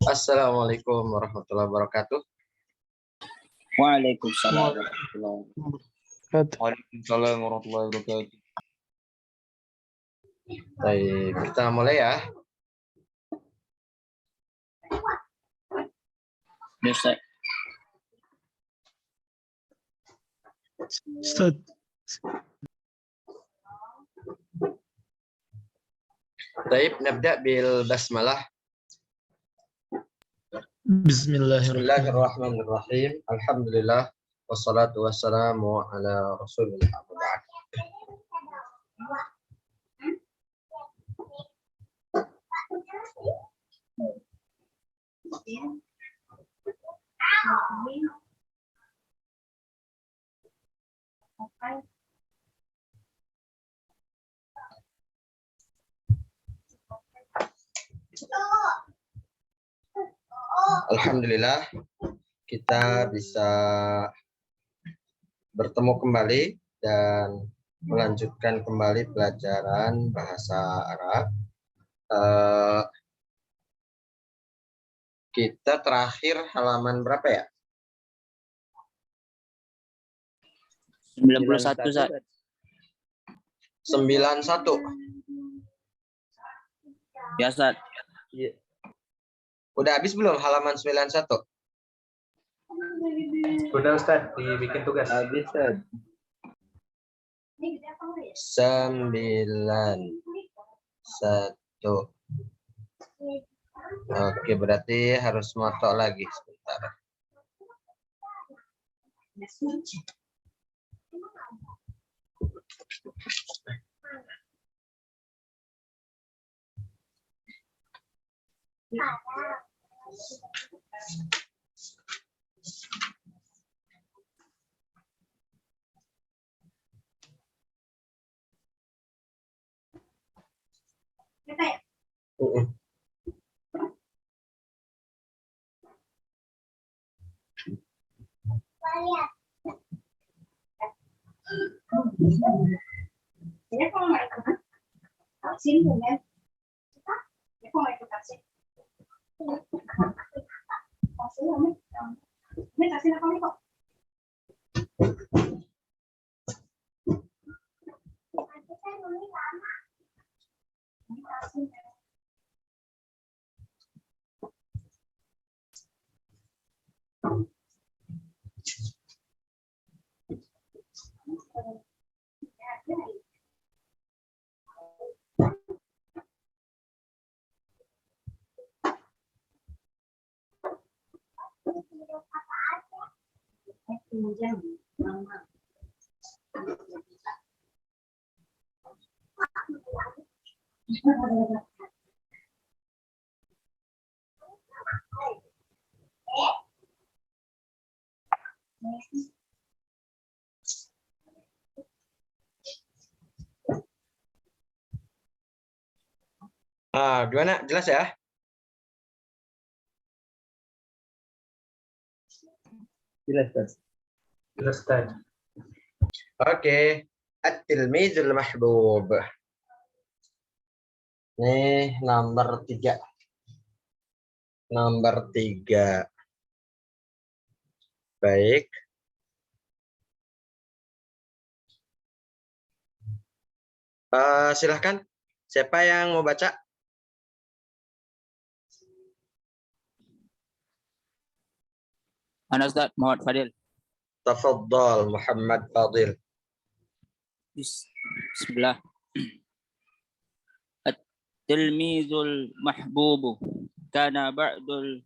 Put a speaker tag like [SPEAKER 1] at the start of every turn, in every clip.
[SPEAKER 1] Assalamualaikum warahmatullahi wabarakatuh.
[SPEAKER 2] Waalaikumsalam warahmatullahi wabarakatuh.
[SPEAKER 3] Waalaikumsalam warahmatullahi wabarakatuh.
[SPEAKER 1] Baik, kita mulai ya.
[SPEAKER 2] Ustaz.
[SPEAKER 4] Ustaz.
[SPEAKER 1] Baik, nabda bil basmalah.
[SPEAKER 4] Bismillahirrahmanirrahim.
[SPEAKER 1] Bismillahirrahmanirrahim. Alhamdulillah wassalatu wassalamu ala Rasulillah. Alhamdulillah kita bisa bertemu kembali dan melanjutkan kembali pelajaran bahasa Arab. Kita terakhir halaman berapa ya?
[SPEAKER 2] 91 Ustaz.
[SPEAKER 1] 91.
[SPEAKER 2] Ya Ustaz.
[SPEAKER 1] Udah habis belum halaman 91?
[SPEAKER 5] Udah Ustaz, dibikin tugas.
[SPEAKER 3] Habis, Ustaz.
[SPEAKER 1] 91. Oke, berarti harus moto lagi sebentar. Gimana? Jelas ya?
[SPEAKER 3] Jelas, Ustaz.
[SPEAKER 5] Jelas Ustaz.
[SPEAKER 1] Oke. At-tilmizul mahbub. Nih nomor 3. Nomor 3. Baik. Silahkan. Siapa yang mau baca?
[SPEAKER 2] Ana Ustaz Muhammad Fadil.
[SPEAKER 1] Tafadhal Muhammad Fadil.
[SPEAKER 2] Bismillah. At-tilmizul mahbubu kana ba'dul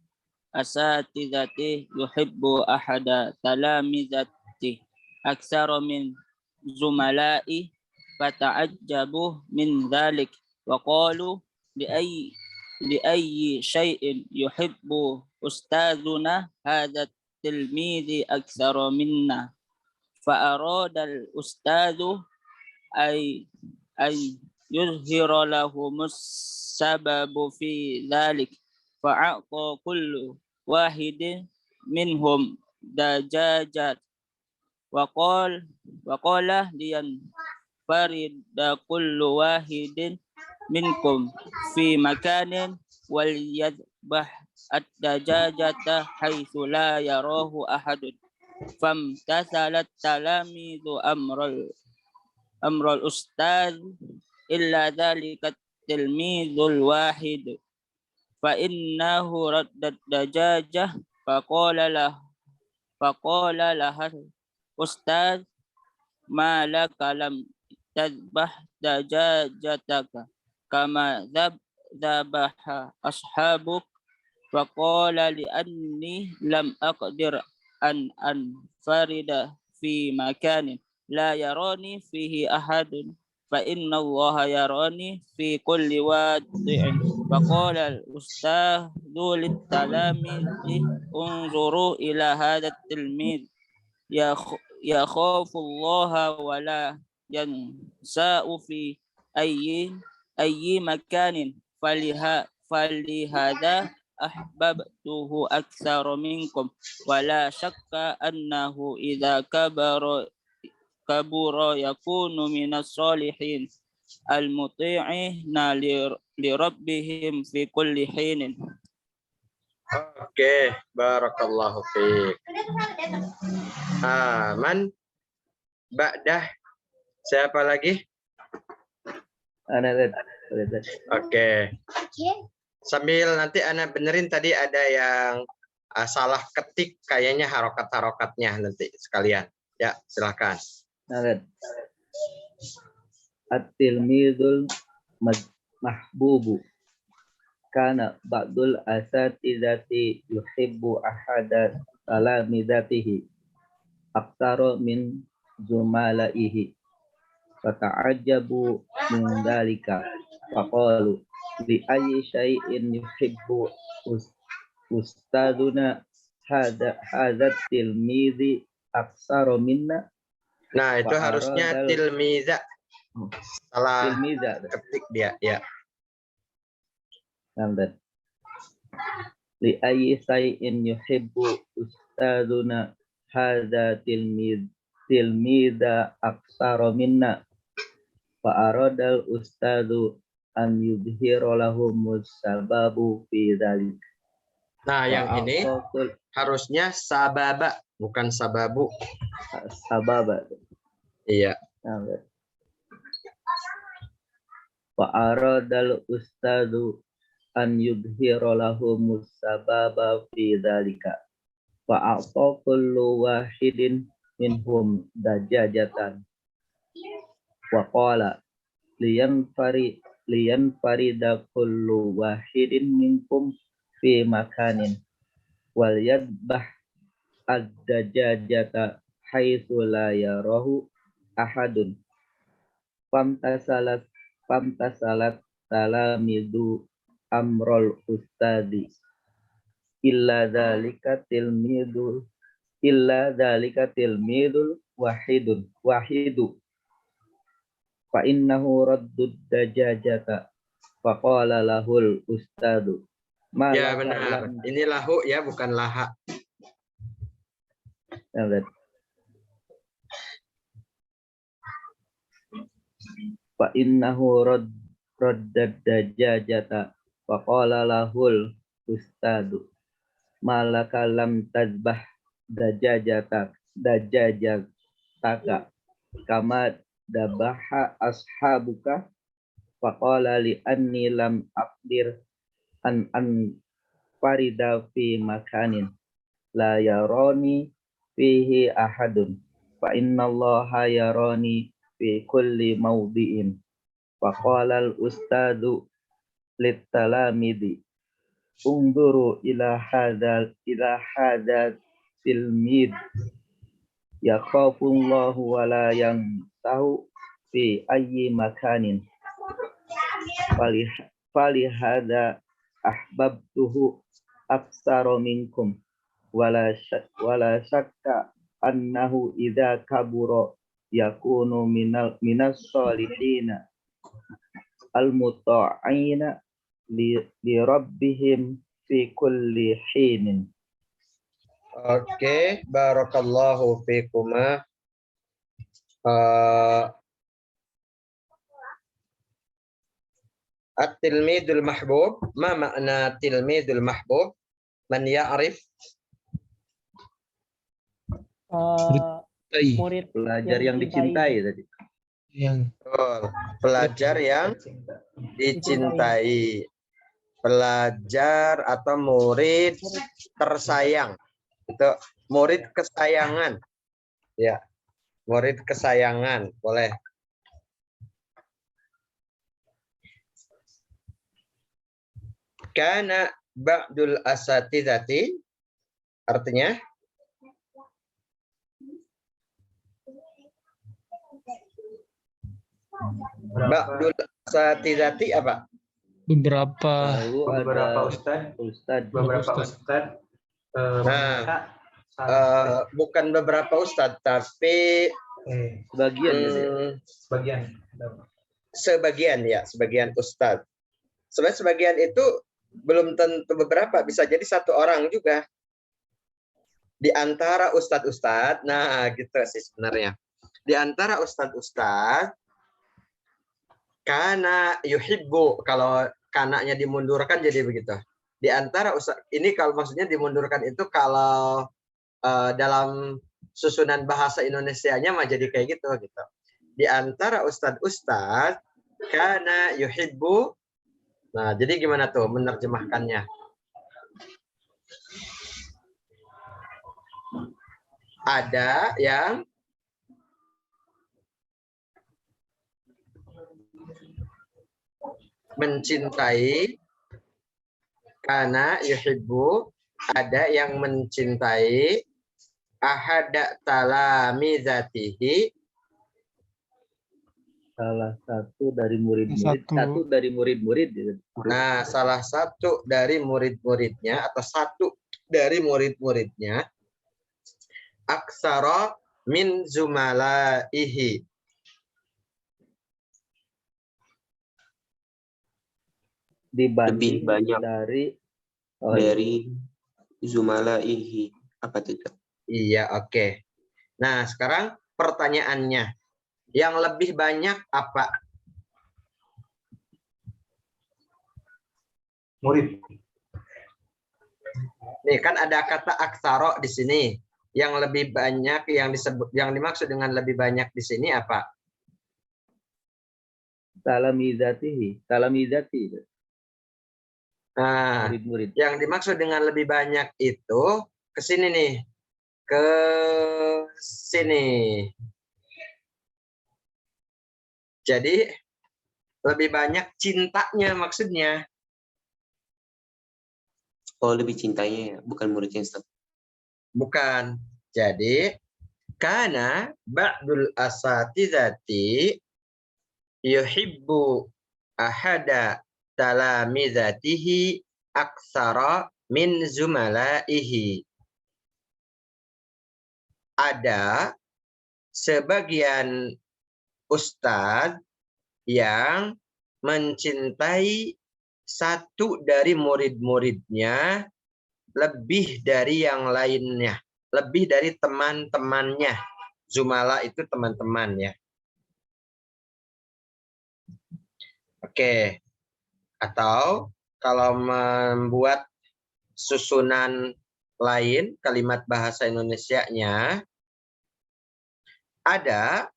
[SPEAKER 2] asatidati yuhibbu ahada talamizati aktsara min zumala'i fata'ajjabu min dhalik wa qalu li ayyi shay'in yuhibbu ustadzuna hadha tilmidhi aktsara minna fa arada al ustadzu ay yuzhira lahumus sababu fi dhalik fa'aqa kullu wahidin minhum dajajat wa qala liyan farida kullu wahidin minkum fi makanin wal yadbah الدجاجة حيث لا يراه أحد فامتثل التلاميذ أمر الأستاذ إلا ذلك التلميذ الواحد فإنه رد الدجاجة فقال لها الأستاذ ما لك لم تذبح دجاجتك كما ذبح أصحابك فقال لأني لم أقدر أن أنفرد في مكان لا يراني فيه أحد فإن الله يراني في كل واضع فقال الأستاذ للتلاميذ انظروا إلى هذا التلميذ يخاف الله ولا ينساء في أي مكان فلهذا أحببته أكثر منكم ولا شك أنه إذا كبر يكون من الصالحين المطيعين لربهم في كل حين.
[SPEAKER 1] Oke, barakallahu fiik. Man ba'dah. Siapa lagi?
[SPEAKER 3] Ana Red.
[SPEAKER 1] Oke. Sambil nanti Ana benerin tadi ada yang salah ketik kayaknya harokat-harokatnya nanti sekalian. Ya, silakan.
[SPEAKER 3] Ana Red. At-tilmidul mahbubu kana ba'dul asatidati yuhibbu ahada talamidatihi aktsara min zumalaihi fata'ajjabu min dalika faqalu li ayyi syai'in yuhibbu ustaduna hadza tilmizi aktsara minna.
[SPEAKER 1] Nah, itu harusnya tilmiza. Salah
[SPEAKER 3] tilmiza
[SPEAKER 1] ketik dia, ya.
[SPEAKER 3] Namdan. Li ayyi shay'in yuhibbu ustaduna hadza tilmiza aktsara minna fa aradal ustadu an yudhira lahumus sababu fi dzalik.
[SPEAKER 1] Nah, yang ini harusnya sababa bukan sababu.
[SPEAKER 3] Sababa.
[SPEAKER 1] Iya.
[SPEAKER 3] Fa aradal ustadu an yudhira lahumus sababa fi dzalika fa a'ta kullu wahidin minhum dajajatan wa qala liyan farida kullu wahidin minkum fi makanin wal yadbah ad-dajajata haitsu la yarahu ahadun famtasalat talamidu amrul ustadi illa dzalika tilmidul wahidu fa innahu raddud dajajata fa qala lahul ustadu
[SPEAKER 1] ya benar, ini lahu ya bukan laha.
[SPEAKER 3] Fa innahu raddad dajajata faqala lahul ustadu malaka lam tazbah dajajataka kama dabaha ashabuka faqala li anni lam aqdir an farida fi makanin la yarani fihi ahadun fa innallaha yarani fi kulli mawdi'in faqala al ustadu litalamidi unduru ila hadal tilmid yakhafullahu wa la yantahu fi ayyi makanin falihada ahbabtuhu aksara minkum wala syakka annahu idza kabura yakunu minas salihina al-muta'ina li rabbihim fi kulli hinin.
[SPEAKER 1] Oke, barakallahu fikuma. At-tilmidul mahbub, ma makna tilmidul mahbub? Man ya'rif?
[SPEAKER 4] Murid
[SPEAKER 3] Pelajar yang dicintai tadi.
[SPEAKER 1] Betul. Pelajar yang dicintai. Pelajar atau murid tersayang. Itu murid kesayangan. Ya. Murid kesayangan. Boleh. Kana ba'dul asatidati, artinya ba'dul asatidati apa?
[SPEAKER 4] Beberapa
[SPEAKER 3] Lalu
[SPEAKER 5] Beberapa
[SPEAKER 3] ada
[SPEAKER 5] ustadz, beberapa ustadz meminta
[SPEAKER 1] Bukan beberapa ustadz, tapi
[SPEAKER 3] sebagian ya, dia.
[SPEAKER 5] sebagian.
[SPEAKER 1] sebagian ya, sebagian ustadz. Sebenarnya sebagian itu belum tentu beberapa, bisa jadi satu orang juga. Di antara ustadz-ustadz, nah gitu sih sebenarnya. Di antara ustadz-ustadz, kana yuhibbu, kalau kananya dimundurkan jadi begitu. Di antara ustadz, ini kalau maksudnya dimundurkan itu kalau dalam susunan bahasa Indonesianya mah jadi kayak gitu. Di antara ustadz-ustadz, kana yuhibbu. Nah, jadi gimana tuh menerjemahkannya? Ada yang mencintai, kana yuhibbu, ada yang mencintai, ahada talamizatihi,
[SPEAKER 3] Salah satu dari murid-murid,
[SPEAKER 1] Nah, salah satu dari murid-muridnya atau satu dari murid-muridnya, aksara min zumalaihi,
[SPEAKER 3] dibanding
[SPEAKER 6] lebih banyak
[SPEAKER 3] dari
[SPEAKER 6] zumalaihi. Apa itu?
[SPEAKER 1] Iya, oke. Nah, sekarang pertanyaannya, yang lebih banyak apa?
[SPEAKER 5] Murid.
[SPEAKER 1] Nih kan ada kata aksaro di sini. Yang lebih banyak yang disebut, yang dimaksud dengan lebih banyak di sini apa?
[SPEAKER 3] talamizati.
[SPEAKER 1] Nah,
[SPEAKER 3] Murid-murid.
[SPEAKER 1] yang dimaksud dengan lebih banyak itu ke sini nih. Ke sini. Jadi lebih banyak cintanya maksudnya.
[SPEAKER 6] Oh, lebih cintanya ya, bukan muridnya, Ustaz.
[SPEAKER 1] Bukan. Jadi kana ba'dul asatizati yuhibbu ahada talamizatihi aksara min zumalaihi. Ada sebagian ustadz yang mencintai satu dari murid-muridnya lebih dari yang lainnya, lebih dari teman-temannya. Zumala itu teman-teman ya. Oke. Atau kalau membuat susunan lain kalimat bahasa Indonesianya, ada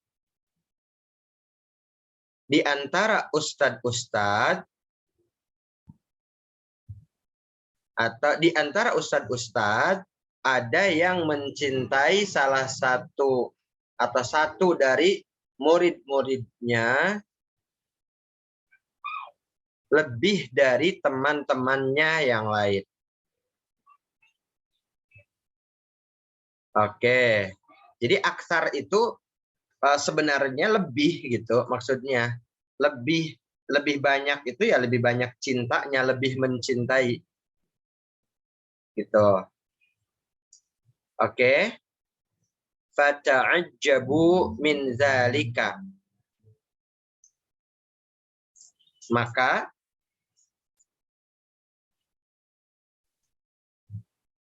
[SPEAKER 1] di antara ustadz-ustadz atau di antara ustadz-ustadz ada yang mencintai salah satu atau satu dari murid-muridnya lebih dari teman-temannya yang lain. Oke. Jadi aksar itu sebenarnya lebih gitu maksudnya. Lebih banyak itu ya lebih banyak cintanya, lebih mencintai. Gitu. Oke. Fata'ajjabu min zalika. Maka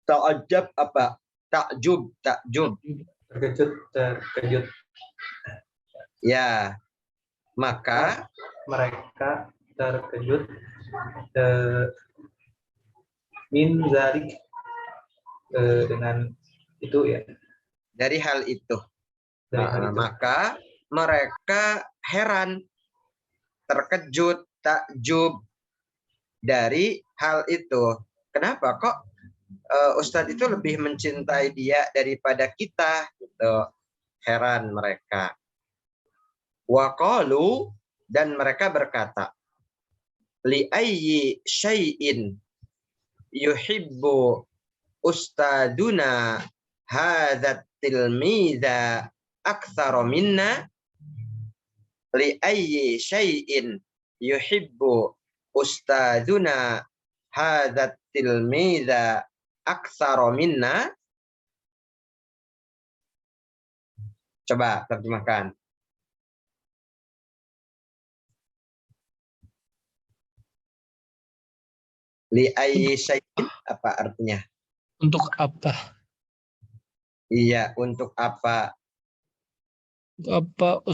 [SPEAKER 1] ta'ajjab apa? Takjub.
[SPEAKER 5] Terkejut.
[SPEAKER 1] Ya. Maka
[SPEAKER 5] mereka terkejut min zalik dengan itu ya.
[SPEAKER 1] Dari hal itu.
[SPEAKER 5] Dari hal itu.
[SPEAKER 1] Maka mereka heran, terkejut, takjub dari hal itu. Kenapa kok Ustadz itu lebih mencintai dia daripada kita? Gitu. Heran mereka. Waqalu, dan mereka berkata, li ayyi syai'in yuhibbu ustaduna hadzat tilmiza aktsara minna. Li ayyi syai'in yuhibbu ustaduna hadzat tilmiza aktsara minna. Coba terjemahkan. Li ayyi syai'in, apa artinya?
[SPEAKER 4] Untuk apa?
[SPEAKER 1] Iya, untuk apa?
[SPEAKER 4] Untuk apa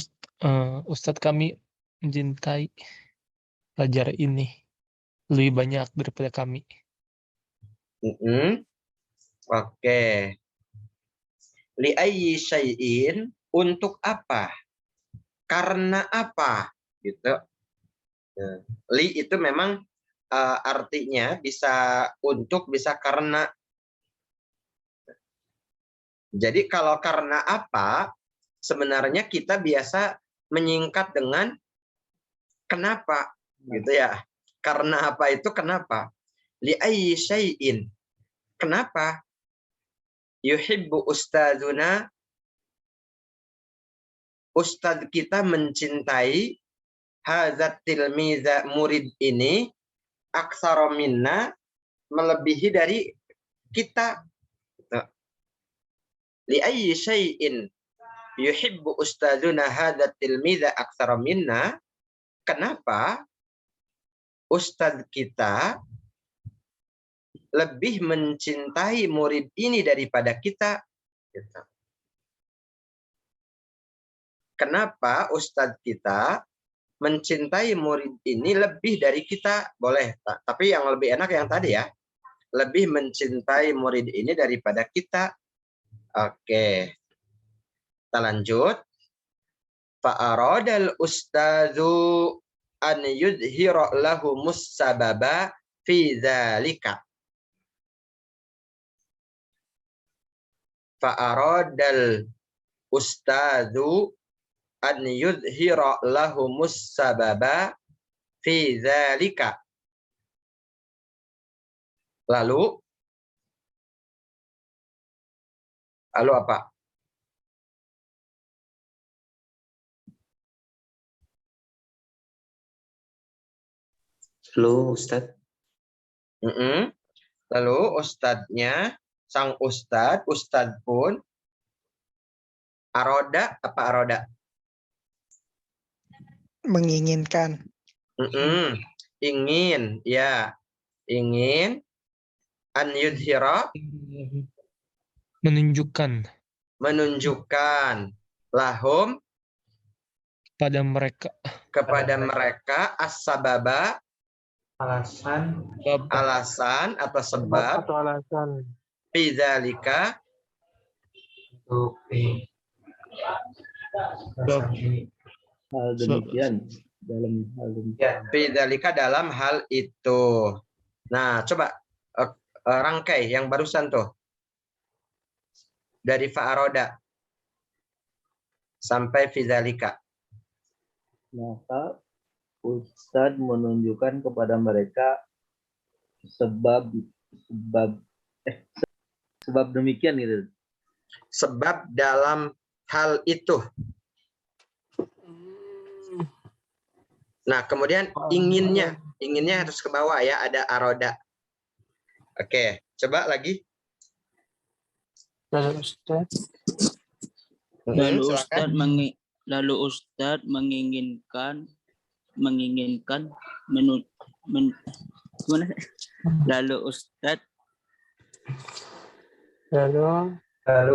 [SPEAKER 4] Ustadz kami mencintai pelajar ini lebih banyak daripada kami.
[SPEAKER 1] Oke. Li ayyi syai'in, untuk apa? Karena apa? Gitu. Li itu memang artinya bisa untuk, bisa karena. Jadi kalau karena apa, sebenarnya kita biasa menyingkat dengan kenapa, gitu ya. Karena apa itu kenapa? Li ayyi syai'in. Kenapa? Yuhibbu ustadzuna, ustadz kita mencintai hadzat tilmiza, murid ini, aksara minna, melebihi dari kita. Li ayyi syai'in yuhibbu ustadzuna hadzat tilmiza aksara minna. Kenapa ustadz kita lebih mencintai murid ini daripada kita? Kenapa ustadz kita mencintai murid ini lebih dari kita? Boleh, tapi yang lebih enak yang tadi ya. Lebih mencintai murid ini daripada kita. Oke. Kita lanjut. Fa'aradal ustadzu an yudhira lahumus sababa fi dzalika. Fa'aradal ustadzu an yudhira lahumus sababa fi dzalika. Lalu apa?
[SPEAKER 6] Halo, Ustadz.
[SPEAKER 1] Lalu ustadznya, sang ustadz pun aroda, apa aroda?
[SPEAKER 7] Menginginkan.
[SPEAKER 1] Ingin, ya. Ingin an yudhira,
[SPEAKER 4] Menunjukkan
[SPEAKER 1] lahum,
[SPEAKER 4] kepada
[SPEAKER 1] mereka as-sababa, alasan atau sebab,
[SPEAKER 7] Atau alasan.
[SPEAKER 1] fi dzalika,
[SPEAKER 5] Untuk
[SPEAKER 3] Hal demikian dalam hal demikian.
[SPEAKER 1] fi dzalika, dalam hal itu. Nah, coba rangkai yang barusan tuh. Dari fa'aroda sampai fi dzalika.
[SPEAKER 3] Maka Ustadz menunjukkan kepada mereka sebab demikian gitu.
[SPEAKER 1] Sebab dalam hal itu. Nah, kemudian inginnya harus ke bawah ya, ada aroda. Oke, coba lagi.
[SPEAKER 2] Lalu Ustadz menginginkan lalu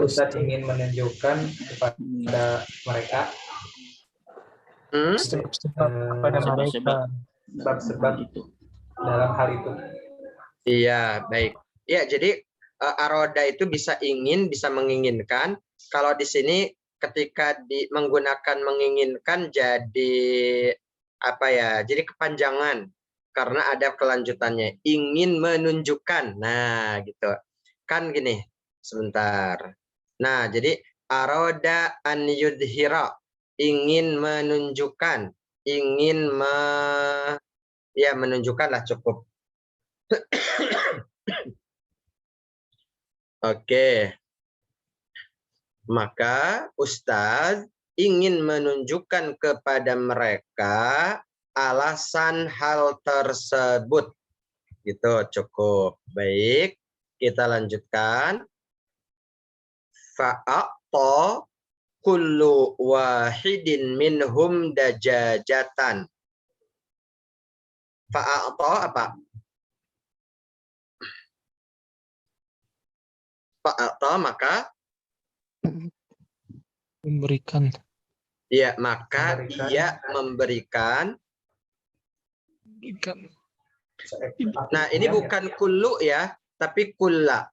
[SPEAKER 5] Ustadz ingin menunjukkan kepada mereka
[SPEAKER 7] Kepada mereka.
[SPEAKER 5] sebab-sebab dalam hal itu.
[SPEAKER 1] Iya, baik. Ya, jadi aroda itu bisa ingin, bisa menginginkan. Kalau di sini ketika menggunakan menginginkan jadi apa ya? Jadi kepanjangan karena ada kelanjutannya. Ingin menunjukkan. Nah, gitu. Kan gini. Sebentar. Nah, jadi aroda an yudhira, ingin menunjukkan, ingin ya menunjukkan lah cukup. Oke. Maka Ustadz ingin menunjukkan kepada mereka alasan hal tersebut. Gitu cukup. Baik, kita lanjutkan. Fa'aqta kullu wahidin minhum dajajatan. Fa'aqta apa? Fa'aqta maka
[SPEAKER 4] Memberikan.
[SPEAKER 1] ya, maka ia memberikan. Nah, ini bukan kullu ya, tapi kulla.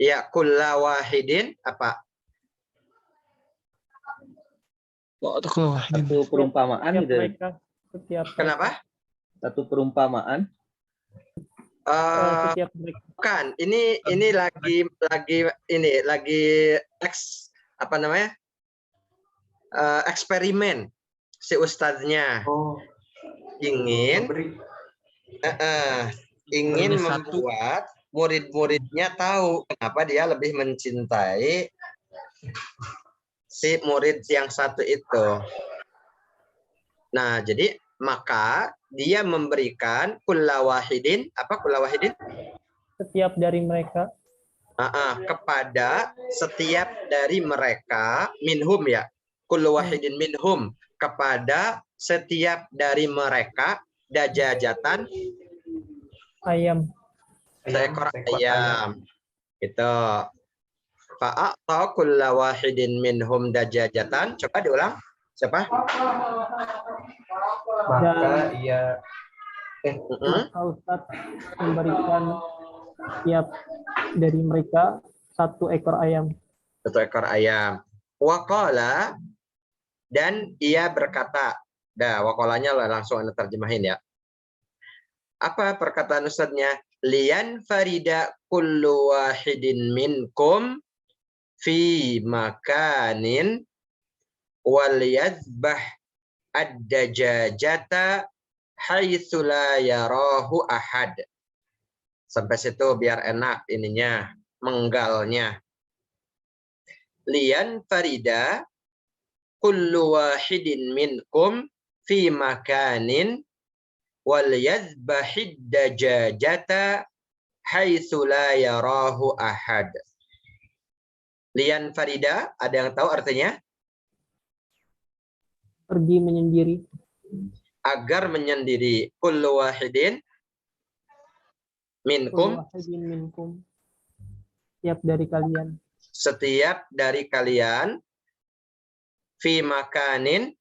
[SPEAKER 1] Ya, kulla wahidin apa?
[SPEAKER 3] Satu perumpamaan gitu.
[SPEAKER 1] Kenapa?
[SPEAKER 3] Satu perumpamaan.
[SPEAKER 1] Bukan. Ini lagi apa namanya? Eksperimen si ustadznya. Ingin membuat murid-muridnya tahu kenapa dia lebih mencintai si murid yang satu itu. Nah, jadi maka dia memberikan kulla wahidin, apa kulla wahidin?
[SPEAKER 8] Setiap dari mereka.
[SPEAKER 1] Kepada setiap dari mereka, minhum ya. Kullu wahidin minhum, kepada setiap dari mereka, dajajatan,
[SPEAKER 8] ayam.
[SPEAKER 1] seekor ayam. Itu. Fa'a'ta kulla wahidin minhum dajajatan. Coba diulang. Siapa?
[SPEAKER 5] Maka ia
[SPEAKER 8] Ustadz memberikan setiap dari mereka satu ekor ayam.
[SPEAKER 1] Satu ekor ayam. Waqala, dan ia berkata. Dah, waqalanya langsung Anda terjemahin ya. Apa perkataan Ustadznya? Lian farida kullu wahidin minkum fi makanin wal yadhbah ad-dajajata haitsu la yarahu ahad. Sampai situ biar enak ininya, menggalnya. Lian farida kullu wahidin minkum fi makanin wal yadhbahid dajajata haitsu la yarahu ahad. Lian farida, ada yang tahu artinya?
[SPEAKER 8] Pergi menyendiri.
[SPEAKER 1] Agar menyendiri. Kullu wahidin minkum.
[SPEAKER 8] Kullu wahidin minkum. Setiap dari kalian.
[SPEAKER 1] Setiap dari kalian. Fi makanin.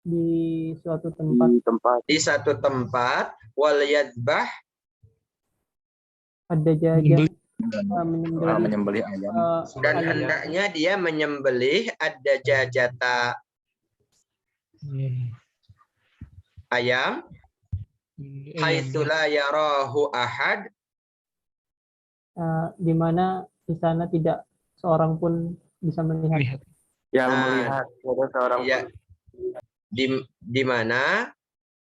[SPEAKER 8] Di suatu tempat.
[SPEAKER 1] Di satu tempat. Wal yadbah.
[SPEAKER 8] Ada jajan.
[SPEAKER 3] Menyembelih ayam.
[SPEAKER 1] Dan hendaknya dia menyembelih ada jajata ayam haitsu la yarahu ahad,
[SPEAKER 8] di mana di sana tidak seorang pun bisa melihat.
[SPEAKER 6] Yang melihat ada seorang
[SPEAKER 1] ya, di mana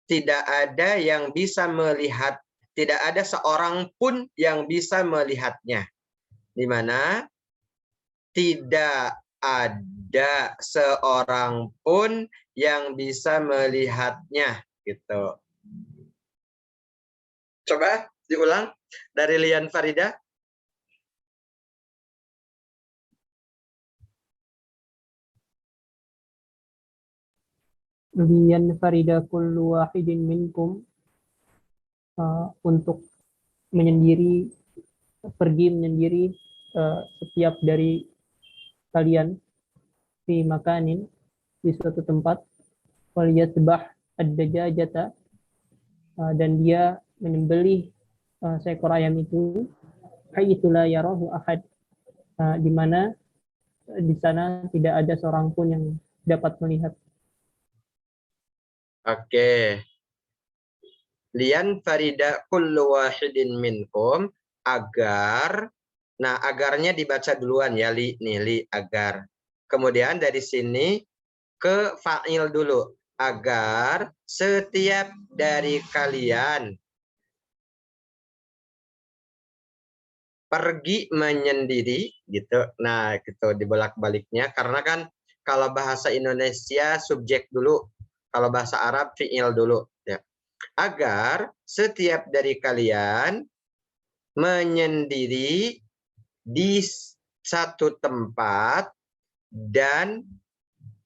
[SPEAKER 1] tidak ada yang bisa melihat, tidak ada seorang pun yang bisa melihatnya. Di mana tidak ada seorang pun yang bisa melihatnya, gitu. Coba diulang dari Lian Farida.
[SPEAKER 8] Lian farida kullu wahidin minkum, untuk menyendiri, pergi menyendiri setiap dari kalian fi makanin, di suatu tempat, wal yasbah ad-dajajata, dan dia menyembelih seekor ayam itu, haitsu la yarahu ahad, di mana di sana tidak ada seorang pun yang dapat melihat.
[SPEAKER 1] Oke. Lian farida kullu wahidin minkum, agar, nah agarnya dibaca duluan ya, li agar. Kemudian dari sini ke fa'il dulu, agar setiap dari kalian pergi menyendiri gitu. Nah, gitu dibolak-baliknya karena kan kalau bahasa Indonesia subjek dulu, kalau bahasa Arab fi'il dulu ya. Agar setiap dari kalian menyendiri di satu tempat dan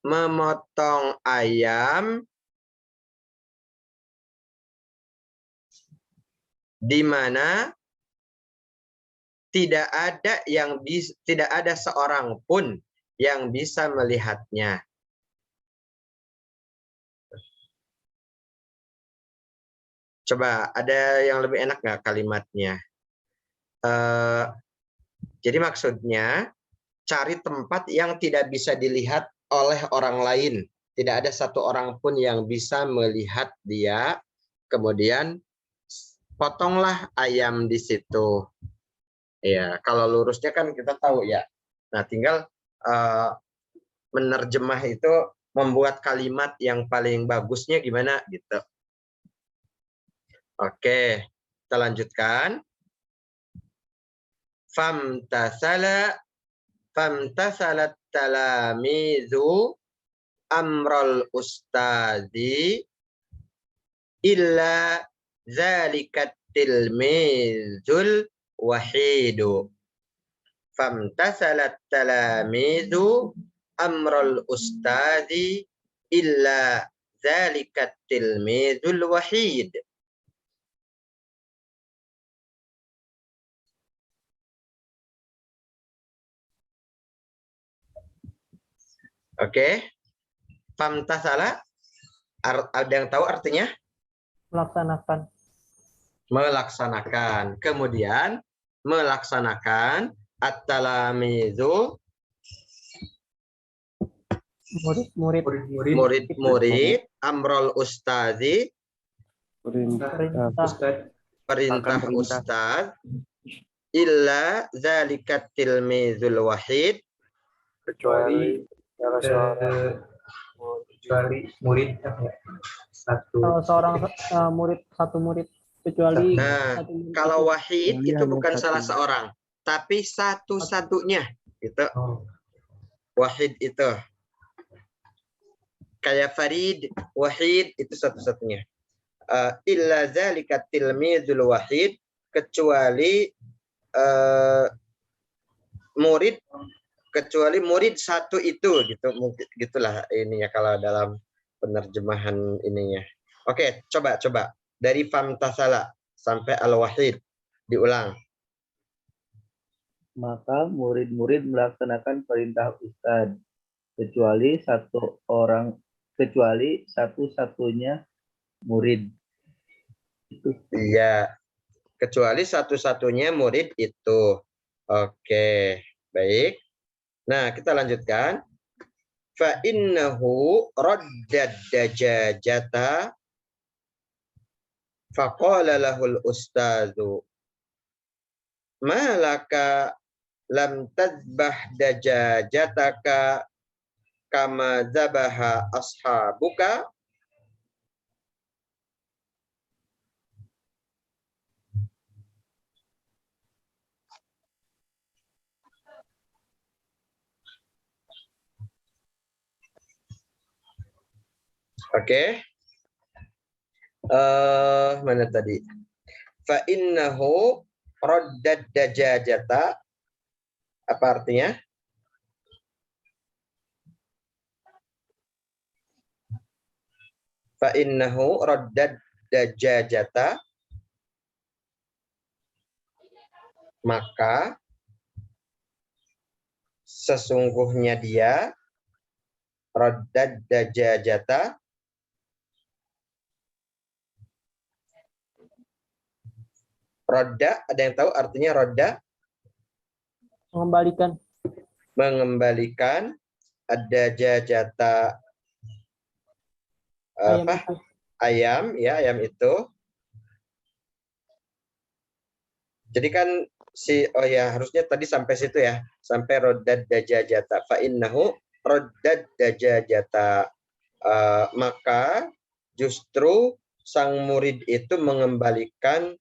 [SPEAKER 1] memotong ayam di mana tidak ada seorang pun yang bisa melihatnya. Coba ada yang lebih enak nggak kalimatnya? Jadi maksudnya cari tempat yang tidak bisa dilihat oleh orang lain. Tidak ada satu orang pun yang bisa melihat dia. Kemudian potonglah ayam di situ. Ya, kalau lurusnya kan kita tahu ya. Nah, tinggal menerjemah itu membuat kalimat yang paling bagusnya gimana gitu. Oke, kita lanjutkan. Famtasalat talamizu amral ustadi illa zalikat tilmizul wahidu. Famtasalat talamizu amral ustadi illa zalikat tilmizul wahid. Oke, famtasala, ada yang tahu artinya?
[SPEAKER 8] Melaksanakan.
[SPEAKER 1] Melaksanakan. Kemudian melaksanakan at-talamizu, murid-murid, amrul ustazi, perintah ustaz, illa zalikat tilmizul wahid,
[SPEAKER 5] kecuali murid satu.
[SPEAKER 8] Seorang satu murid kecuali
[SPEAKER 1] kalau wahid itu bukan salah seorang, tapi satu-satunya gitu. Wahid itu kayak Farid, wahid itu satu-satunya. Illa zalikat tilmizul wahid, kecuali murid satu itu gitu, gitulah ininya kalau dalam penerjemahan ininya. Oke, coba dari famtasala sampai al-wahid diulang.
[SPEAKER 3] Maka murid-murid melaksanakan perintah ustadz kecuali satu-satunya murid.
[SPEAKER 1] Iya, kecuali satu-satunya murid itu. Oke, baik. Nah, kita lanjutkan. Fa innahu raddad dajajata faqala lahul ustazu ma laka lam tadbah dajajataka kama zabaha ashabuka. Oke. Mana tadi? Fa innahu raddad dajajata. Apa artinya? Fa innahu raddad dajajata. Maka sesungguhnya dia raddad dajajata Rodda, ada yang tahu artinya rodda?
[SPEAKER 8] Mengembalikan.
[SPEAKER 1] Mengembalikan. Ada jajata
[SPEAKER 8] Ayam
[SPEAKER 1] apa?
[SPEAKER 8] itu.
[SPEAKER 1] Ayam, ya ayam itu. Jadi kan oh ya harusnya tadi sampai situ ya, sampai roddad dajajata. Fa innahu roddad dajajata. Maka justru sang murid itu mengembalikan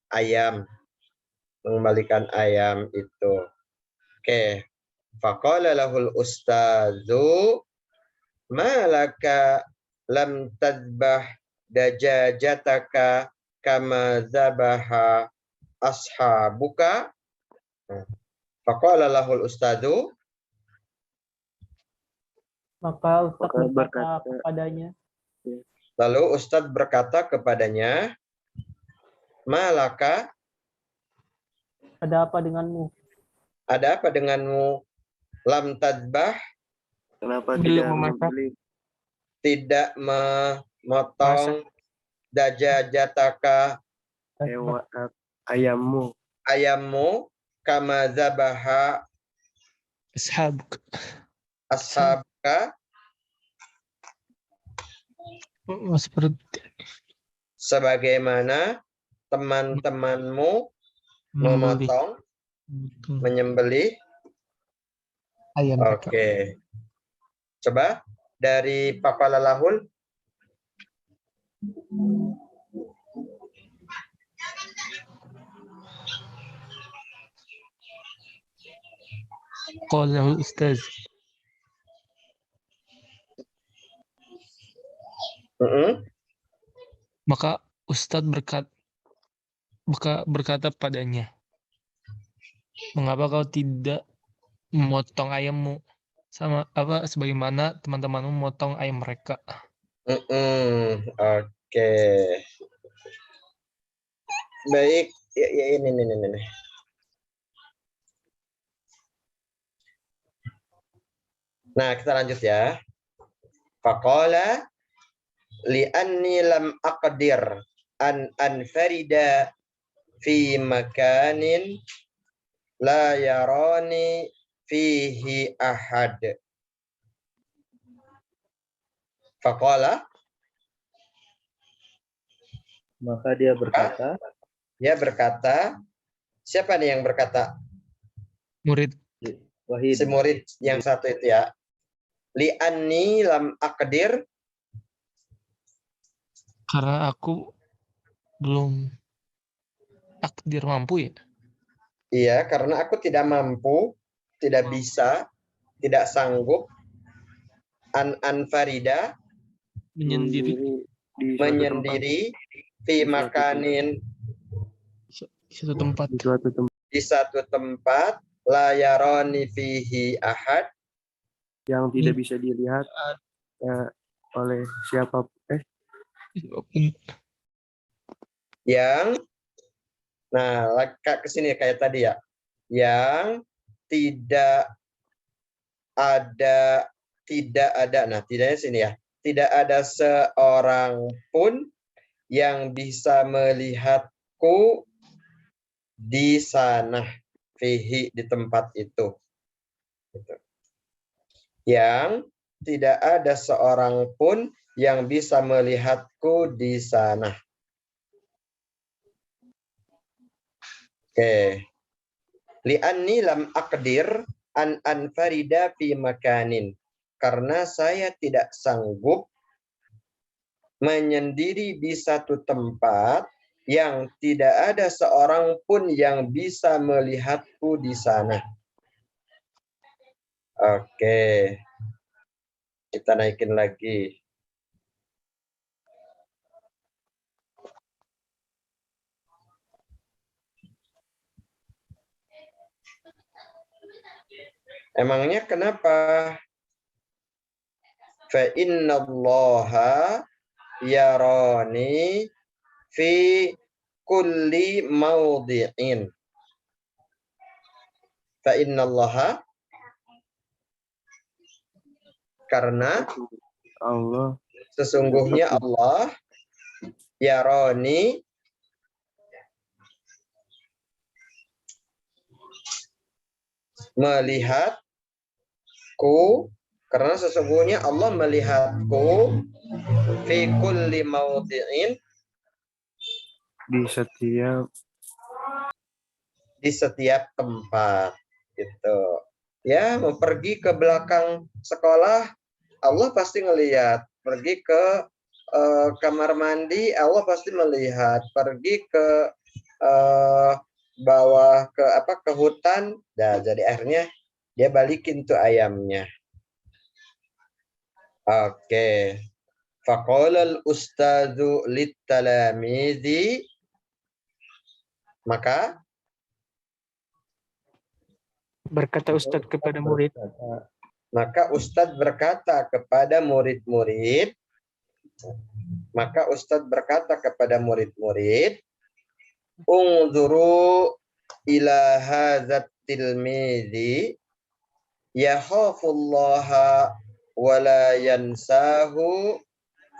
[SPEAKER 1] ayam, itu. Oke. Faqala lahul ustadzu malaka lam tadbah dajajataka kama zabaha ashabuka. Faqala lahul ustadzu,
[SPEAKER 8] Maka Ustaz
[SPEAKER 6] Maka
[SPEAKER 8] berkata
[SPEAKER 6] berkata,
[SPEAKER 8] kepadanya,
[SPEAKER 1] lalu Ustadz berkata kepadanya, malaka,
[SPEAKER 8] ada apa denganmu?
[SPEAKER 1] ada apa denganmu? Lam tadbah,
[SPEAKER 6] kenapa
[SPEAKER 4] Belum
[SPEAKER 6] tidak
[SPEAKER 4] memasak.
[SPEAKER 6] menyembelih
[SPEAKER 1] tidak memotong dajajataka,
[SPEAKER 6] ayammu
[SPEAKER 1] ayammu, kama zabaha
[SPEAKER 4] Ashabuk.
[SPEAKER 1] ashabuka,
[SPEAKER 4] Seperti
[SPEAKER 1] sebagaimana teman-temanmu
[SPEAKER 4] menyembelih
[SPEAKER 1] memotong, menyembelih.
[SPEAKER 4] ayam mereka.
[SPEAKER 1] Oke. Coba dari Papa Lalahul.
[SPEAKER 4] Qala Ustaz. Maka Ustadz berkata padanya, mengapa kau tidak memotong ayammu sama apa sebagaimana teman-temanmu memotong ayam mereka?
[SPEAKER 1] Oke. Baik, ya, ini. Nah, kita lanjut ya. Faqala li'anni lam aqdir an anfarida fi makanin la yarani fihi ahad. Faqala,
[SPEAKER 3] Maka dia berkata,
[SPEAKER 1] siapa nih yang berkata?
[SPEAKER 4] Murid.
[SPEAKER 3] Wahid,
[SPEAKER 1] Si murid yang satu itu ya. Li'anni lam aqdir,
[SPEAKER 4] Karena aku belum takdir mampu ya.
[SPEAKER 1] iya, karena aku tidak mampu, tidak bisa, tidak sanggup anfarida,
[SPEAKER 4] Menyendiri
[SPEAKER 1] menyendiri fi makanin,
[SPEAKER 4] satu tempat.
[SPEAKER 1] di satu tempat la yarani fihi ahad,
[SPEAKER 6] yang tidak bisa dilihat oleh siapa
[SPEAKER 1] yang, nah ke sini kayak tadi ya, yang tidak ada, nah tidaknya sini ya, tidak ada seorang pun yang bisa melihatku di sana, fihi, di tempat itu. Yang tidak ada seorang pun yang bisa melihatku di sana. Oke. Li'anni lam aqdir an anfarida fi makanin. Karena saya tidak sanggup menyendiri di satu tempat yang tidak ada seorang pun yang bisa melihatku di sana. Oke. Kita naikin lagi. Emangnya kenapa? Fa innallaha yarani fi kulli mawdi'in. Fa innallaha, karena
[SPEAKER 6] Allah
[SPEAKER 1] sesungguhnya Allah yarani melihatku, karena sesungguhnya Allah melihatku fi kulli mawdi'in, di setiap tempat gitu. Ya, mau pergi ke belakang sekolah, Allah pasti ngelihat. Pergi ke kamar mandi, Allah pasti melihat. Pergi ke bawah ke hutan, nah, jadi akhirnya dia balikin tuh ayamnya. Oke. Faqala al-ustadzu lit-talamidzi, maka
[SPEAKER 7] Berkata Ustadz kepada murid,
[SPEAKER 1] maka Ustadz berkata kepada murid-murid, unzuru ila hadzal tilmidzi yakhafullaha wa la yansahu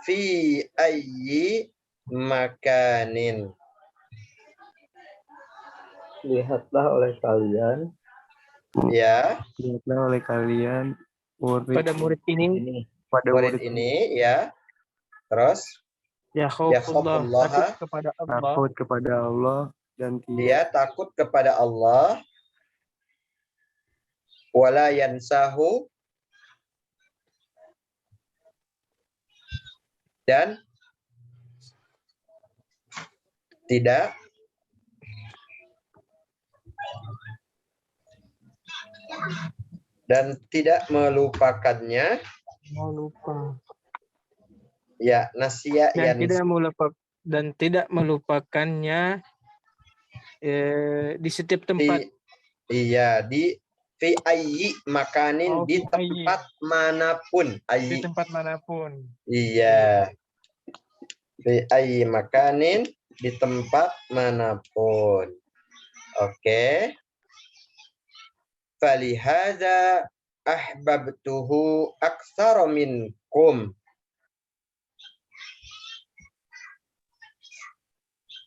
[SPEAKER 1] fi ayyi makanin.
[SPEAKER 3] Lihatlah oleh kalian
[SPEAKER 1] Ya,
[SPEAKER 7] pada murid ini,
[SPEAKER 3] ini
[SPEAKER 1] murid ini ya. Terus
[SPEAKER 7] ya khaufullah,
[SPEAKER 1] yakhafullaha,
[SPEAKER 7] takut kepada Allah,
[SPEAKER 6] takut kepada Allah dan
[SPEAKER 1] dia takut kepada Allah, wala yansahu, dan tidak melupakannya.
[SPEAKER 7] mau lupa,
[SPEAKER 1] Ya, nasya
[SPEAKER 7] dan tidak melupakannya di setiap tempat.
[SPEAKER 1] di fi ayyi makanin, di tempat manapun.
[SPEAKER 7] Di tempat manapun.
[SPEAKER 1] Iya. Fi ayyi makanin, di tempat manapun. Oke. Falihadza ahbabtuhu aktsara minkum.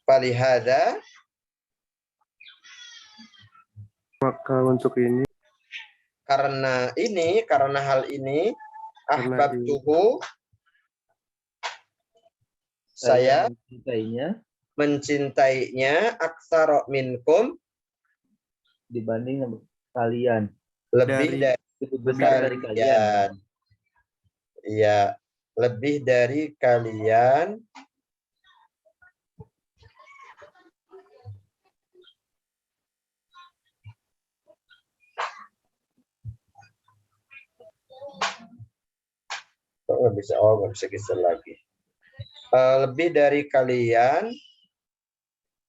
[SPEAKER 1] Falihadza,
[SPEAKER 6] maka untuk ini,
[SPEAKER 1] karena hal ini, ahbabtuhu, saya mencintainya, aktsara minkum,
[SPEAKER 3] dibanding kalian,
[SPEAKER 1] lebih dari kalian. Iya, lebih dari kalian. Nggak bisa geser lagi. Lebih dari kalian,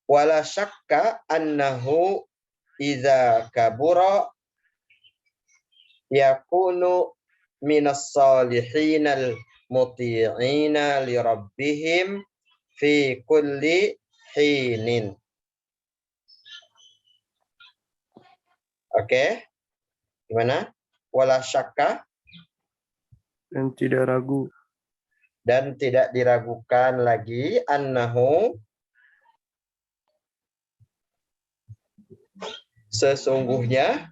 [SPEAKER 1] wala syakka annahu idza kabura yakunu minas salihinal muti'ina li rabbihim fi kulli hinin. Oke. Gimana? Wala syakka,
[SPEAKER 6] dan tidak ragu,
[SPEAKER 1] dan tidak diragukan lagi, annahu, sesungguhnya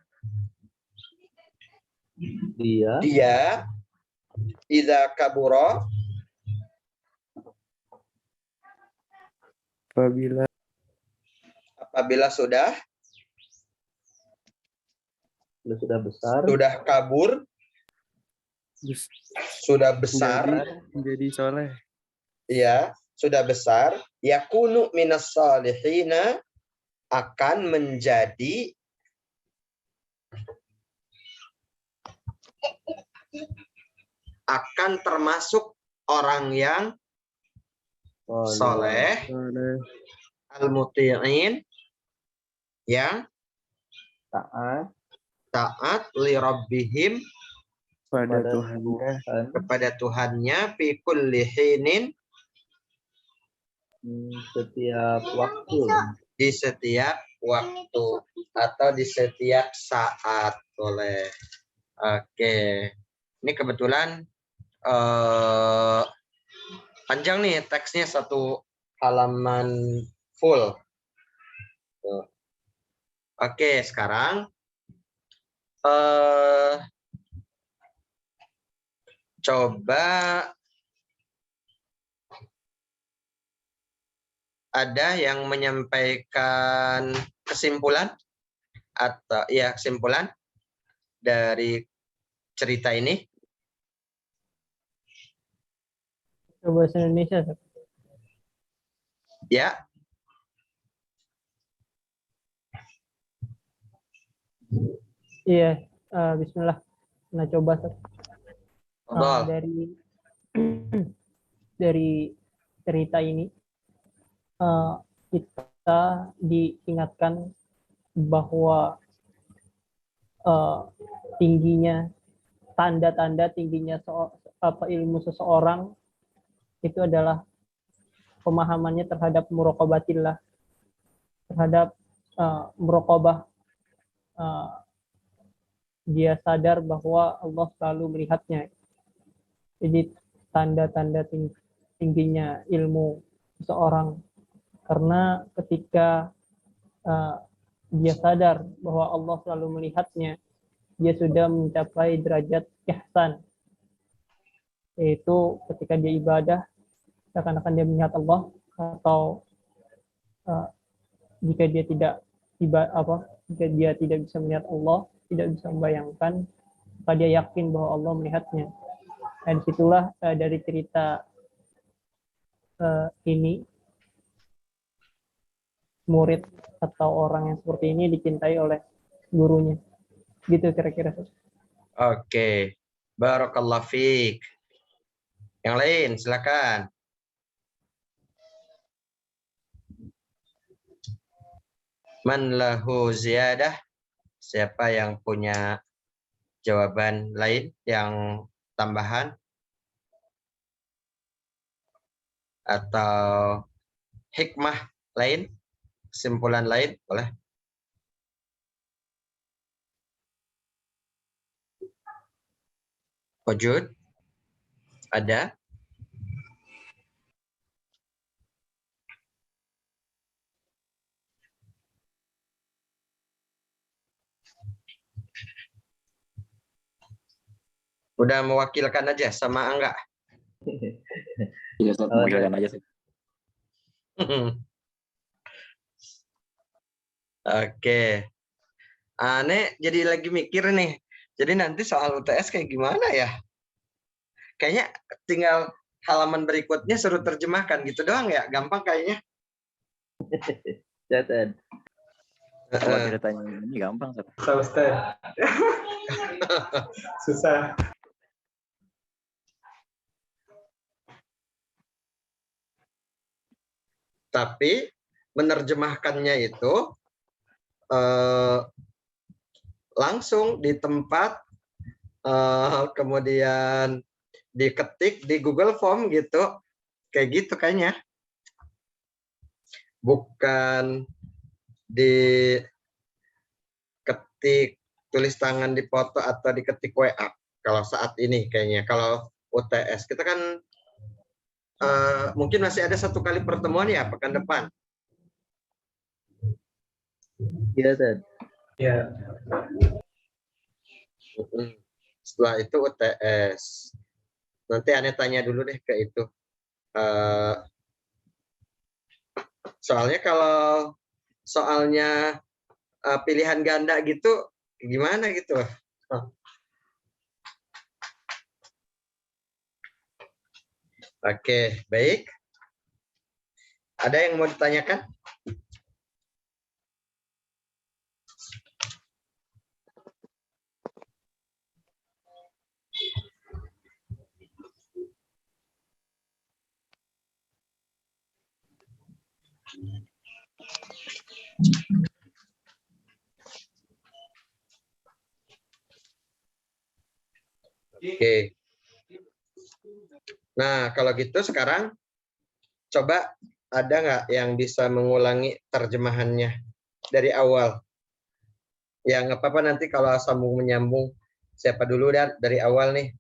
[SPEAKER 1] dia idza kabura, apabila sudah
[SPEAKER 3] besar,
[SPEAKER 1] sudah kabur, sudah besar,
[SPEAKER 6] menjadi soleh,
[SPEAKER 1] ya, sudah besar, yakunu minas salihina, akan menjadi termasuk orang yang soleh, al-muti'in, yang taat li rabbihim, kepada Tuhannya, fi kulli hinin,
[SPEAKER 3] setiap waktu,
[SPEAKER 1] di setiap waktu atau di setiap saat. Boleh. Oke. Ini kebetulan panjang nih teksnya, 1 halaman full. Tuh. Oke, sekarang eh coba ada yang menyampaikan kesimpulan atau ya kesimpulan dari cerita ini?
[SPEAKER 8] Bahasa Indonesia, Ustaz.
[SPEAKER 1] Ya,
[SPEAKER 8] Iya, Bismillah. Nah, coba Ustaz.
[SPEAKER 1] Fadhal.
[SPEAKER 8] Dari cerita ini kita diingatkan bahwa tingginya tanda-tanda tingginya ilmu seseorang itu adalah pemahamannya terhadap muraqabatillah, terhadap muraqabah. Dia sadar bahwa Allah selalu melihatnya. Jadi tanda-tanda tingginya ilmu seseorang, karena ketika dia sadar bahwa Allah selalu melihatnya, dia sudah mencapai derajat ihsan, yaitu ketika dia ibadah seakan-akan dia melihat Allah, atau jika dia tidak jika dia tidak bisa melihat Allah, tidak bisa membayangkan, maka dia yakin bahwa Allah melihatnya. Dan disitulah dari cerita ini, murid atau orang yang seperti ini dicintai oleh gurunya. Gitu kira-kira.
[SPEAKER 1] Oke. Barakallahu fiik. Yang lain silakan. Man lahu ziyadah? Siapa yang punya jawaban lain yang tambahan atau hikmah lain, kesimpulan lain, boleh. Wujud? Ada? Udah mewakilkan aja sama enggak?
[SPEAKER 2] Iya, Ustaz, mewakilkan aja sih.
[SPEAKER 1] Oke. Aneh jadi lagi mikir nih. Jadi nanti soal UTS kayak gimana ya? Kayaknya tinggal halaman berikutnya suruh terjemahkan gitu doang ya. Gampang kayaknya.
[SPEAKER 3] Catat.
[SPEAKER 2] Kalau ceritanya ini gampang, Ustaz.
[SPEAKER 5] Susah, Ustaz. Susah.
[SPEAKER 1] Tapi menerjemahkannya itu langsung di tempat, kemudian diketik di Google Form gitu. Kayak gitu kayaknya. Bukan diketik tulis tangan di foto atau diketik WA. Kalau saat ini kayaknya. Kalau UTS kita kan mungkin masih ada 1 kali pertemuan ya pekan depan.
[SPEAKER 3] Iya, Tad.
[SPEAKER 5] Ya.
[SPEAKER 1] Setelah itu UTS. Nanti Ane tanya dulu deh ke itu. Soalnya kalau soalnya pilihan ganda gitu, gimana gitu? Oke, baik. Ada yang mau ditanyakan? Oke. Nah, kalau gitu sekarang coba ada nggak yang bisa mengulangi terjemahannya dari awal? Ya nggak apa-apa nanti kalau sambung menyambung. Siapa dulu dan dari awal nih?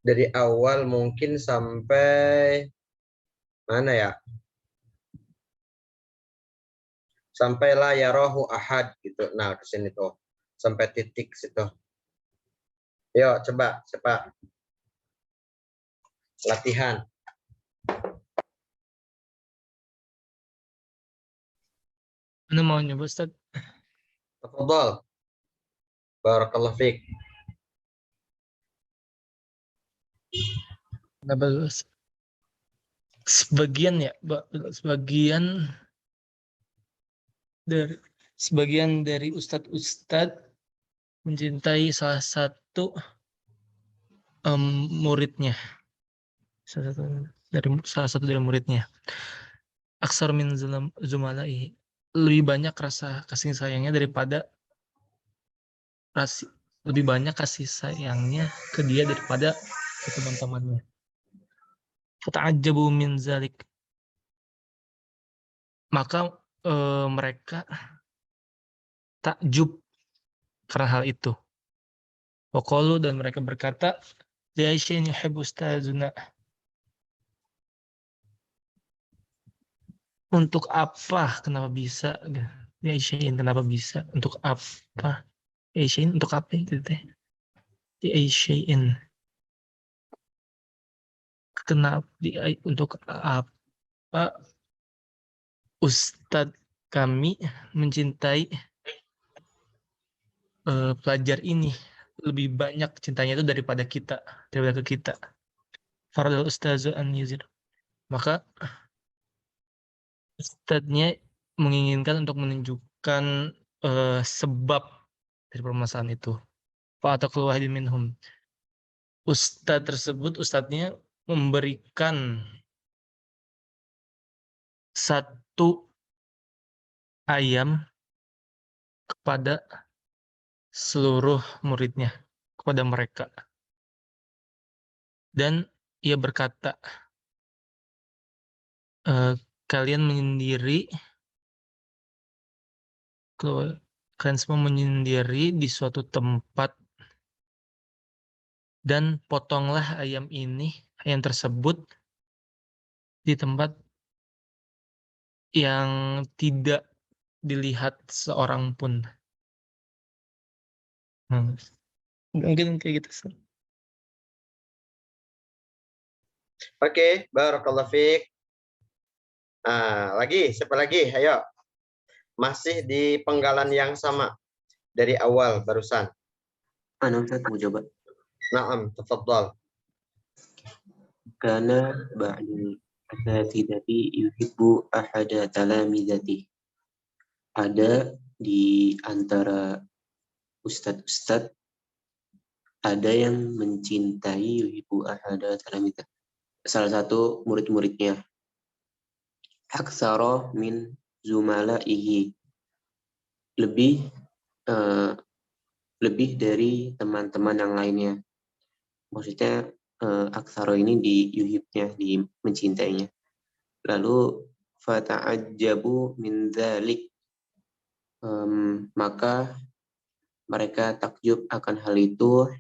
[SPEAKER 1] Dari awal mungkin sampai Mana ya? Sampailah ya rohu ahad gitu. Nah, ke sini tuh. Sampai titik situ. Yuk, coba, siapa? Latihan.
[SPEAKER 4] Mana mau nyoba Ustaz?
[SPEAKER 1] Tafadhol. Barakallahu fiik.
[SPEAKER 4] Nah, bagus. Sebagian ya, sebagian dari ustadz-ustadz mencintai salah satu muridnya, salah satu dari muridnya. Aksar min zumalai, lebih banyak rasa kasih sayangnya daripada lebih banyak kasih sayangnya ke dia daripada ke teman-temannya. Fata'ajjabu min zalik, maka mereka takjub karena hal itu. Waqalu, dan mereka berkata, li Aisyah yuhibbu ustazuna, untuk apa, kenapa bisa, li Aisyah, kenapa bisa, untuk apa, Aisyah, untuk apa itu teh, li Aisyah, kenapa, untuk apa Ustadz kami mencintai pelajar ini, lebih banyak cintanya itu daripada ke kita. Faradal ustazu an yuzir, maka ustadznya menginginkan untuk menunjukkan sebab dari permasalahan itu. Fa'ataqul wahidin minhum, ustadznya memberikan satu ayam kepada seluruh muridnya, kepada mereka. Dan ia berkata, kalian semua menyendiri di suatu tempat, dan potonglah ayam tersebut di tempat yang tidak dilihat seorang pun. Mungkin kayak gitu.
[SPEAKER 1] Oke, barakallahu fiik. Nah, siapa lagi? Ayo. Masih di penggalan yang sama dari awal barusan.
[SPEAKER 2] Ana Ustaz mau coba.
[SPEAKER 1] Naam, tafadhal.
[SPEAKER 2] Kana ba'dul asatidati yuhibbu ahada talamizati. Ada di antara ustadz-ustadz ada yang mencintai yuhibbu ahada talamizati, salah satu murid-muridnya. Aksara min zumalaihi, lebih dari teman-teman yang lainnya. Maksudnya aksara ini di yuhibnya, di mencintainya. Lalu fata'ajjabu min dzalik, maka mereka takjub akan hal itu.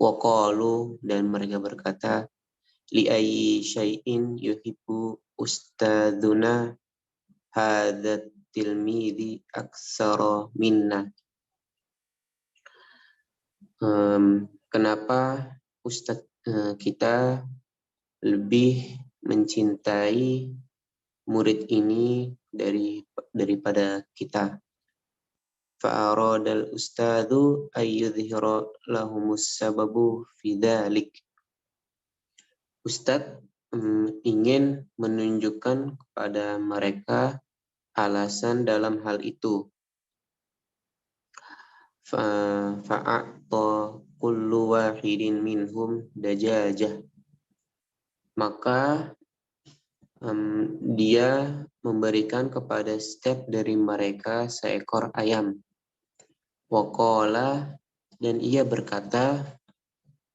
[SPEAKER 2] Waqalu, dan mereka berkata, li ayyi syai'in yuhibbu ustadzuna hadzal tilmidhi aksara minna. Kenapa ustadz kita lebih mencintai murid ini daripada kita? Fa'aradal ustadzu ayyudhira lahumus sababu fi dzalik. Ustadz ingin menunjukkan kepada mereka alasan dalam hal itu. Fa'a'ta kullu wahidin minhum dajajah, maka dia memberikan kepada setiap dari mereka seekor ayam. Waqala, dan ia berkata,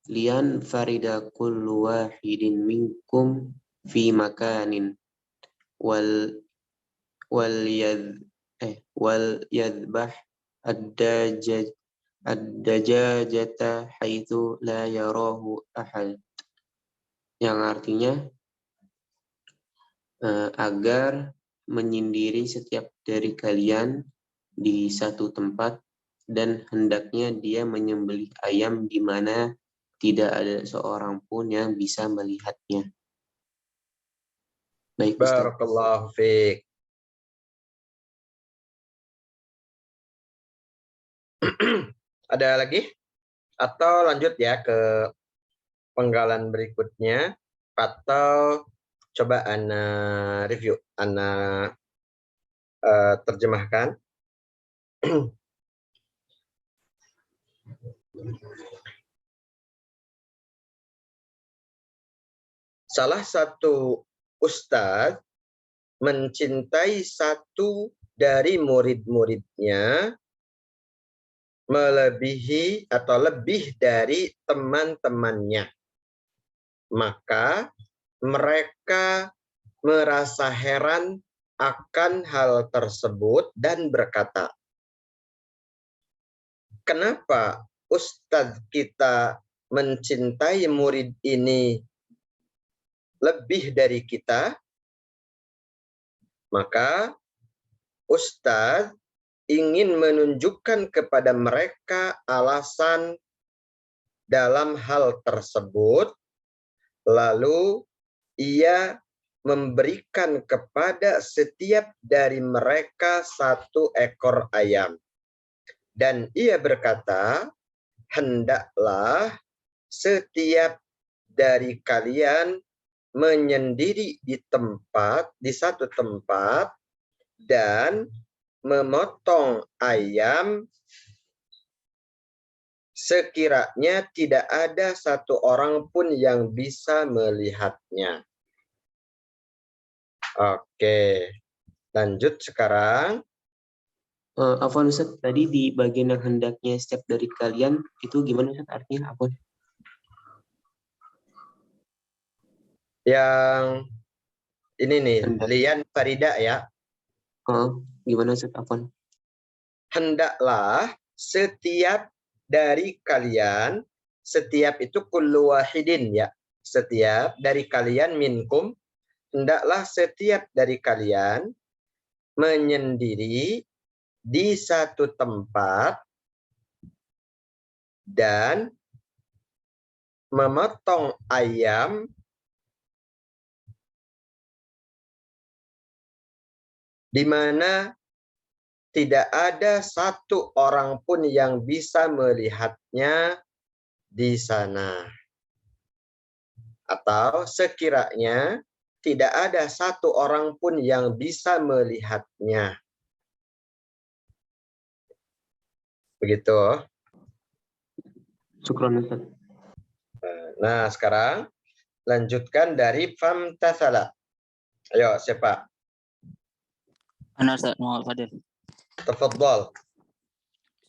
[SPEAKER 2] lian farida kullu wahidin minkum fi makanin wal yadbah ad-dajajata haitsu la yarahu ahad. Yang artinya, agar menyendiri setiap dari kalian di satu tempat, dan hendaknya dia menyembelih ayam di mana tidak ada seorang pun yang bisa melihatnya. Baik, Ustaz.
[SPEAKER 1] Barakallahu fiik. Ada lagi? Atau lanjut ya ke penggalan berikutnya, atau coba Ana review, Ana terjemahkan. Salah satu ustadz mencintai satu dari murid-muridnya melebihi atau lebih dari teman-temannya. Maka mereka merasa heran akan hal tersebut dan berkata, kenapa ustadz kita mencintai murid ini lebih dari kita? Maka ustadz ingin menunjukkan kepada mereka alasan dalam hal tersebut, lalu ia memberikan kepada setiap dari mereka 1 ekor ayam. Dan ia berkata, hendaklah setiap dari kalian menyendiri di satu tempat dan memotong ayam sekiranya tidak ada satu orang pun yang bisa melihatnya. Oke, lanjut sekarang.
[SPEAKER 2] Afwan Ustaz, tadi di bagian yang hendaknya setiap dari kalian itu gimana Ustaz artinya? Afwan.
[SPEAKER 1] Yang ini nih, Lian Farida ya.
[SPEAKER 2] Gimana Ustaz? Afwan.
[SPEAKER 1] Hendaklah setiap dari kalian, setiap itu kullu wahidin ya, setiap dari kalian minkum, hendaklah setiap dari kalian menyendiri di satu tempat dan memotong ayam di mana tidak ada satu orang pun yang bisa melihatnya di sana. Atau sekiranya tidak ada satu orang pun yang bisa melihatnya. Begitu.
[SPEAKER 2] Syukran Ustaz.
[SPEAKER 1] Nah, sekarang lanjutkan dari famtathala. Ayo, siapa?
[SPEAKER 9] Ana Ustaz Muhammad Fadil.
[SPEAKER 1] Tafadhal.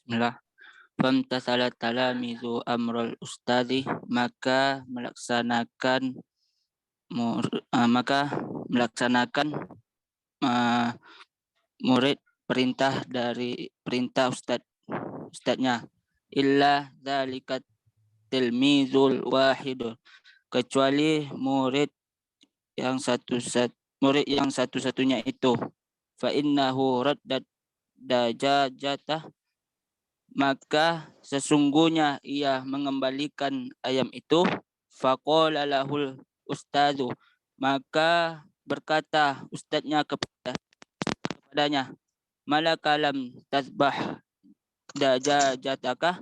[SPEAKER 9] Bismillah. Famtathala talamizu amrul ustadi, maka melaksanakan murid perintah dari perintah ustadznya. Illa dzalikat tilmizul wahidun, kecuali murid yang satu-satunya itu. Fa innahu raddat dajajatah, maka sesungguhnya ia mengembalikan ayam itu. Faqala lahul ustadu, maka berkata ustadznya kepadanya, malakalam tasbah dajajataka,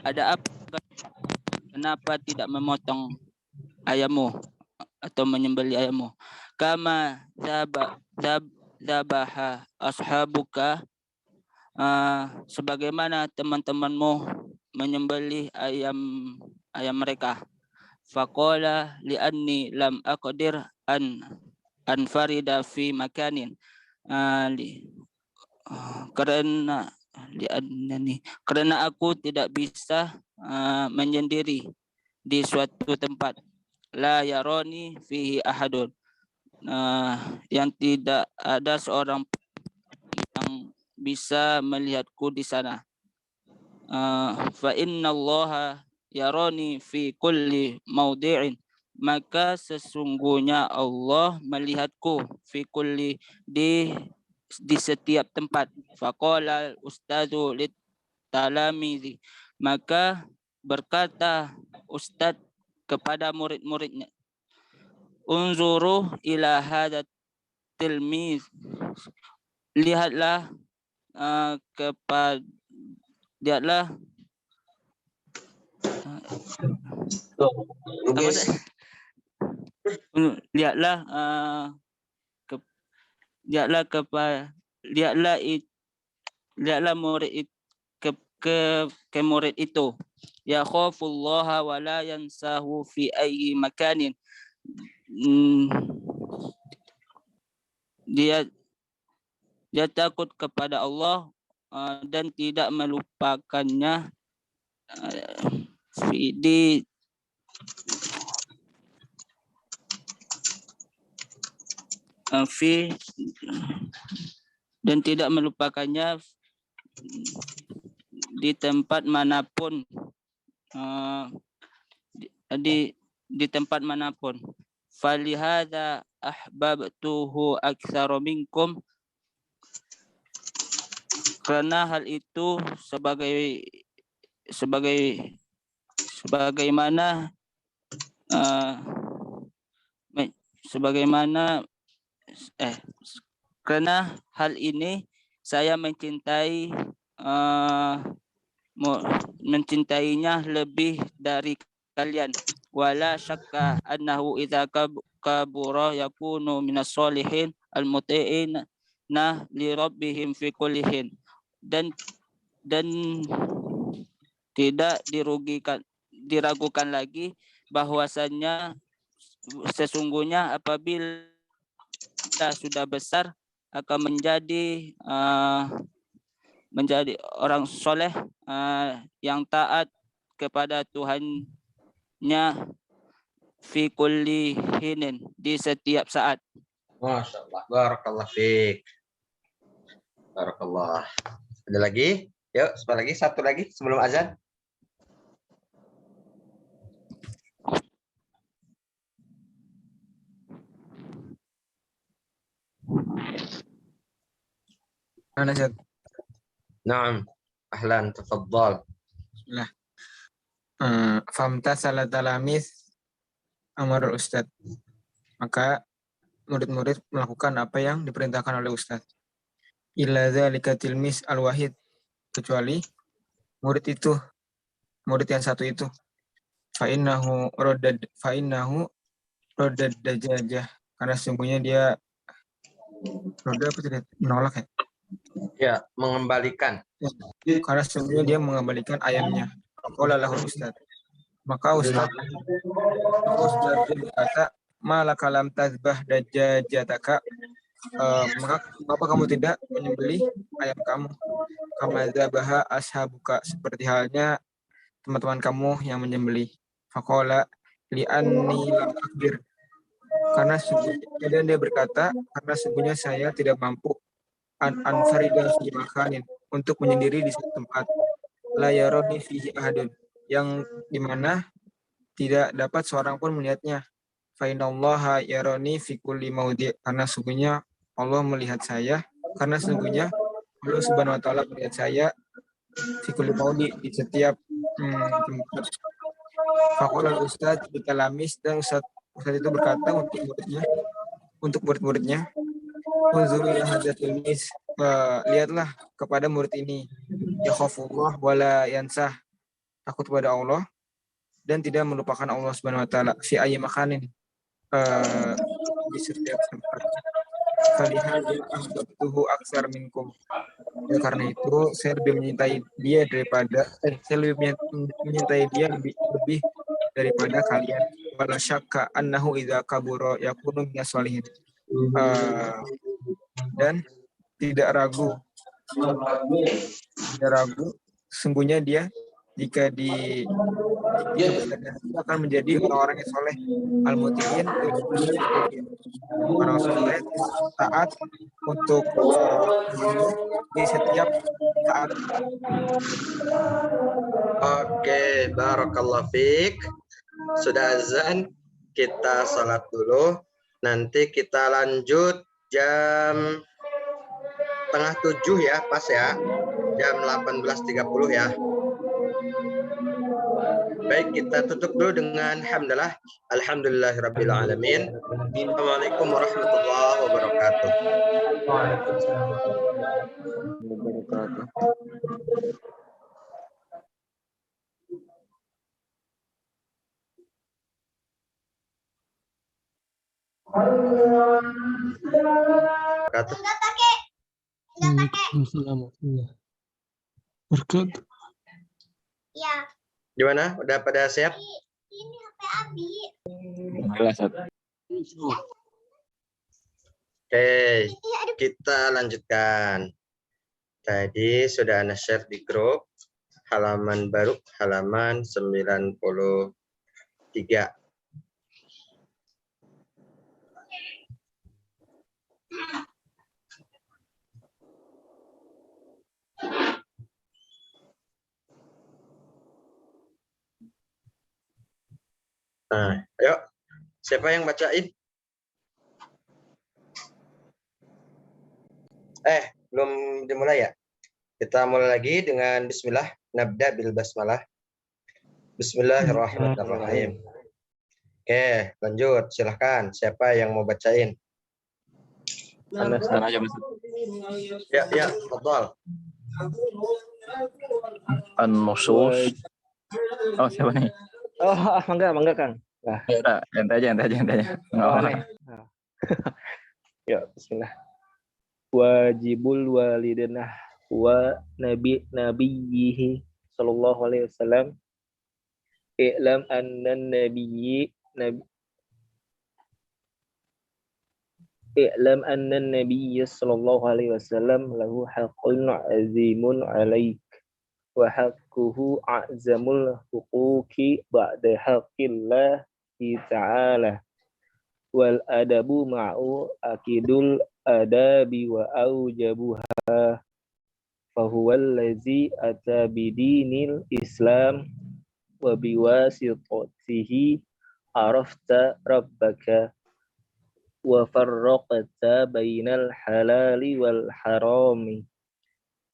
[SPEAKER 9] ada apa, kenapa tidak memotong ayammu atau menyembelih ayammu? Kama zabaha ashabuka, sebagaimana teman-temanmu menyembelih ayam mereka. Faqala li'anni lam aqdir an farida fi makanin, karena aku tidak bisa menyendiri di suatu tempat. La yaroni fihi ahadun, yang tidak ada seorang yang bisa melihatku di sana. Fa innallaha yaroni fi kulli maudi'in, maka sesungguhnya Allah melihatku fi kulli di setiap tempat. Faqala ustadzu lit talamizi, maka berkata ustaz kepada murid-muridnya, unzuru ila hadza tilmiz, lihatlah kepada lihatlah apa
[SPEAKER 2] Guys,
[SPEAKER 9] sih? Lihatlah lihatlah murid ke murid itu, ya khafullaha wa la yansahu fi ayyi makanin. Dia takut kepada Allah dan tidak melupakannya di dan tidak melupakannya di tempat manapun, di tempat manapun. Falihada ahbabtuhu aktsara minkum, karena hal itu karena hal ini saya mencintainya lebih dari kalian. Wala syakka annahu idza kabura yakunu minas solihin al-muti'in li rabbihim fi kullihin, dan tidak diragukan lagi bahwasannya sesungguhnya apabila sudah besar akan menjadi orang soleh yang taat kepada Tuhannya fi kulli hinin, di setiap saat.
[SPEAKER 1] Masya Allah. Barakallah fiik. Barakallah. Ada lagi? Yuk, satu lagi sebelum azan.
[SPEAKER 10] Mana Ustaz?
[SPEAKER 1] Naam. Ahlan, tafadhal.
[SPEAKER 10] Bismillah. Famtasala talamis amar Ustaz. Maka murid-murid melakukan apa yang diperintahkan oleh Ustaz. Illa dzalika tilmis al-wahid, kecuali murid yang satu itu. Fa innahu raddad dajajah, karena sesungguhnya dia menolak ya.
[SPEAKER 1] Ya, mengembalikan.
[SPEAKER 10] Karena sesungguhnya dia mengembalikan ayamnya. Qala lahu Ustaz. Maka Ustaz berkata, malaka lam tazbah dajajataka, mengapa kamu tidak menyembelih ayam kamu? Kama zabaha ashabuka, seperti halnya teman-teman kamu yang menyembelih. Faqala li'anni lam aqdir, dan dia berkata, karena sesungguhnya saya tidak mampu anfarida fi makanin, untuk menyendiri di suatu tempat, la yarani fihi ahadun, yang dimana tidak dapat seorang pun melihatnya. Fa innallaha yarani fi kulli maudi, karena sesungguhnya Allah melihat saya, karena sesungguhnya Allah Subhanahu wa taala melihat saya fi kulli maudi, di setiap tempat. Faqala Ustaz bitalamis, dan Ustaz itu berkata untuk murid-muridnya, unzuru ila hadzatil mis, lihatlah kepada murid ini, ya khafullah wala yansah, takut kepada Allah dan tidak melupakan Allah Subhanahu wa taala, fi ayyi makanin, di setiap tempat. Falihadza ahbabtuhu aksar minkum, karena itu saya lebih menyintai dia lebih daripada kalian. Wala syakka annahu idza kabura yakunu minas solihin, dan tidak ragu sungguhnya dia jika akan menjadi orang-orang yang soleh, al-muti'in, orang soleh taat untuk di setiap saat.
[SPEAKER 1] Oke, barakallah fiik. Sudah azan, kita sholat dulu. Nanti kita lanjut jam 6:30 ya, pas ya. Jam 18.30 ya. Baik, kita tutup dulu dengan hamdalah. Alhamdulillahirabbil alamin. Assalamualaikum warahmatullahi wabarakatuh.
[SPEAKER 5] Waalaikumsalam.
[SPEAKER 2] Wabarakatuh.
[SPEAKER 4] Waalaikumsalam warahmatullahi wabarakatuh.
[SPEAKER 11] Ya,
[SPEAKER 1] Gimana? Udah pada siap?
[SPEAKER 11] ini HP Abi.
[SPEAKER 1] Oke, kita lanjutkan. Tadi sudah Anda share di grup halaman baru, halaman 93. Nah, ayo. Siapa yang bacain? Belum dimulai ya? Kita mulai lagi dengan bismillah. Nabda bil basmalah. Bismillahirrahmanirrahim. Oke, lanjut. Silahkan. Siapa yang mau bacain? Ya, betul.
[SPEAKER 12] An-nusus. Oh, siapa nih?
[SPEAKER 13] Oh, mangga Kang. Nah.
[SPEAKER 12] Ya udah, ente aja.
[SPEAKER 13] Ya, bismillah. Wajibul walidina wa nabiyyihi sallallahu alaihi wasallam. I'lam anna nabiyyi sallallahu alaihi wasallam lahu haqqun azimun 'alaik wa haqquhu a'zamul huquqi ba'da haqqillahi ta'ala wal adabu ma'u akidul adabi wa aujabuha fahuwa allazi ata bidinil islam wa biwasitatihi arafta rabbaka wa farraqta bainal halali wal harami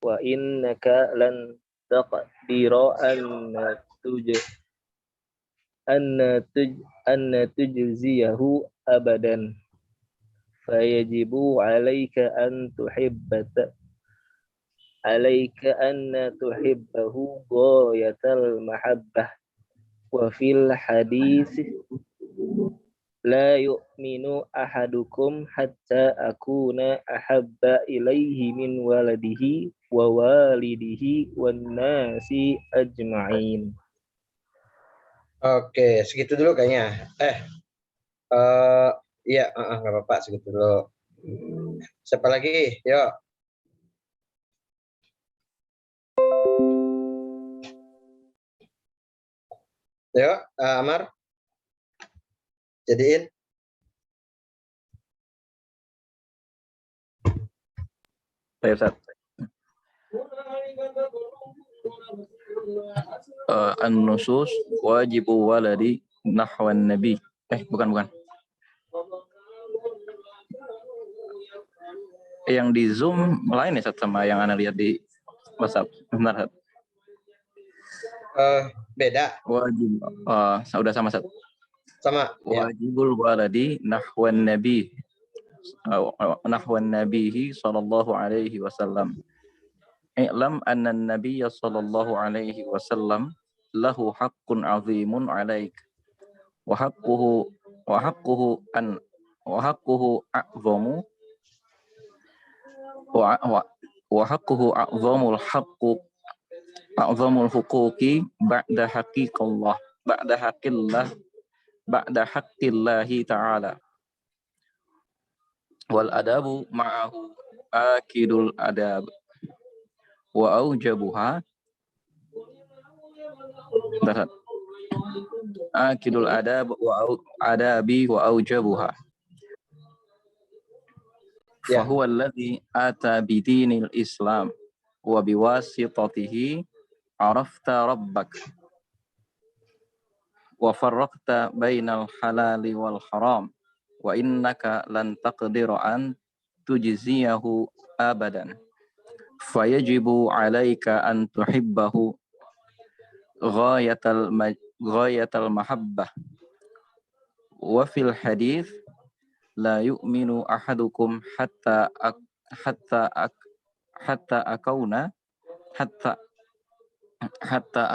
[SPEAKER 13] wa innaka lan taqdira anna tujziyahu abadan fayajibu alayka an tuhibbahu ghayatal mahabbah wa fil hadis la yu'minu ahadukum hatta akuna ahabba ilaihi min waladihi wa walidihi wan nasi ajma'in.
[SPEAKER 1] Oke, segitu dulu kayaknya. Iya, nggak apa-apa, segitu dulu. Siapa lagi? Yuk. Yuk, Amar. Jadiin.
[SPEAKER 12] Saya Ustaz. An-nusus wajibu waladi nahwan nabi. Bukan. Yang di Zoom lain ya Ustaz, sama yang Anda lihat di WhatsApp. Benar, Ustaz?
[SPEAKER 1] Beda.
[SPEAKER 12] Wajib. Udah sama Ustaz.
[SPEAKER 1] Sama.
[SPEAKER 12] Wajibul waladi nahwan nabi. Nahwan nabihi sallallahu alaihi wasallam. I'lam anna an-nabiyya sallallahu alaihi wasallam lahu haqqun 'azimun 'alaik wa haqquhu a'zamu wa haqquhu a'zamul huquqi ba'da haqqillahi ta'ala wal adabu ma'ahu akidul adab wa aujabuha akidul adab wa adabi wa aujabuha fa huwa alladhi ata bidinil islam wa biwasitatihi arafta rabbak wa farraqta bainal halali wal haram wa innaka lan taqdiru an tujziyahu abadan fayajibu alaika an tuhibbahu ghayatal mahabbah wa fil hadith la yu'minu ahadukum hatta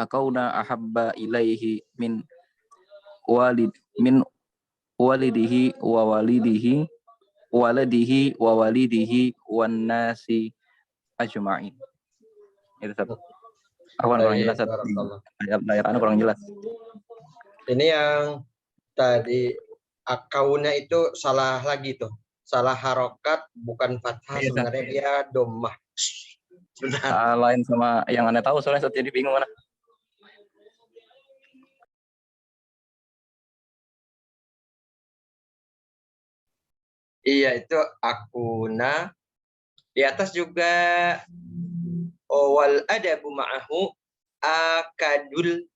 [SPEAKER 12] akauna ahabba ilaihi min walidihi wa walidihi wan nasi ajma'in. Itu satu. Aku kurang jelas. Ayat kurang jelas.
[SPEAKER 1] Ini yang tadi akauna itu salah lagi tuh. Salah harokat, bukan fathah. Sebenarnya dia dhammah.
[SPEAKER 12] Lain sama yang Anda tahu, soalnya saat jadi bingung mana.
[SPEAKER 1] Iya, itu akuna. Di atas juga wal adabu ma'ahu akadul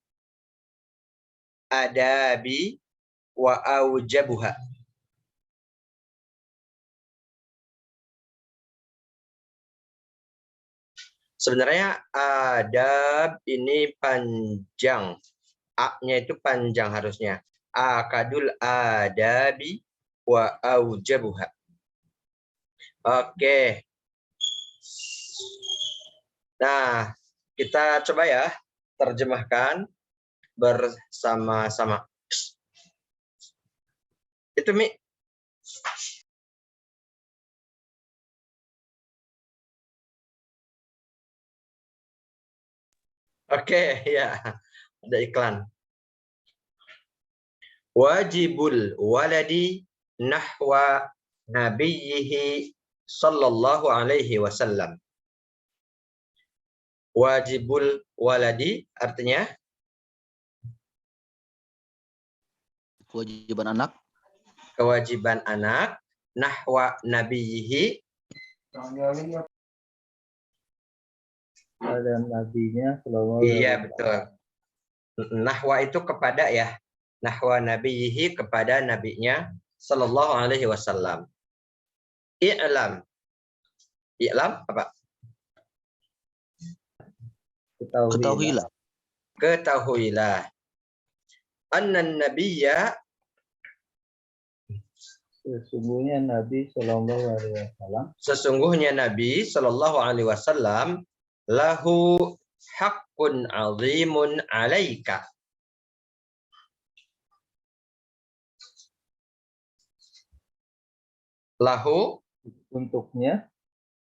[SPEAKER 1] adabi wa aujabuha. Sebenarnya adab ini panjang. A-nya itu panjang harusnya. Akadul adabi wa aujabuha. Oke. Nah, kita coba ya terjemahkan bersama-sama. Itu Mi. Oke, ya. Ada iklan. Wajibul waladi nahwa nabiyhi sallallahu alaihi wasallam. Wajibul waladi artinya
[SPEAKER 14] kewajiban anak.
[SPEAKER 1] Kewajiban anak nahwa nabiyhi
[SPEAKER 3] Ada nabinya sallallahu
[SPEAKER 1] Iya, betul. Nahwa itu kepada ya. Nahwa nabiyhi kepada nabinya sallallahu alaihi wasallam. I'lam. I'lam apa?
[SPEAKER 14] Ketahuilah.
[SPEAKER 1] Ketahuilah. Annan nabiyya,
[SPEAKER 3] Sesungguhnya Nabi Sallallahu Alaihi Wasallam.
[SPEAKER 1] Sesungguhnya Nabi Sallallahu Alaihi Wasallam lahu haqqun azimun alaika. Lahu
[SPEAKER 3] untuknya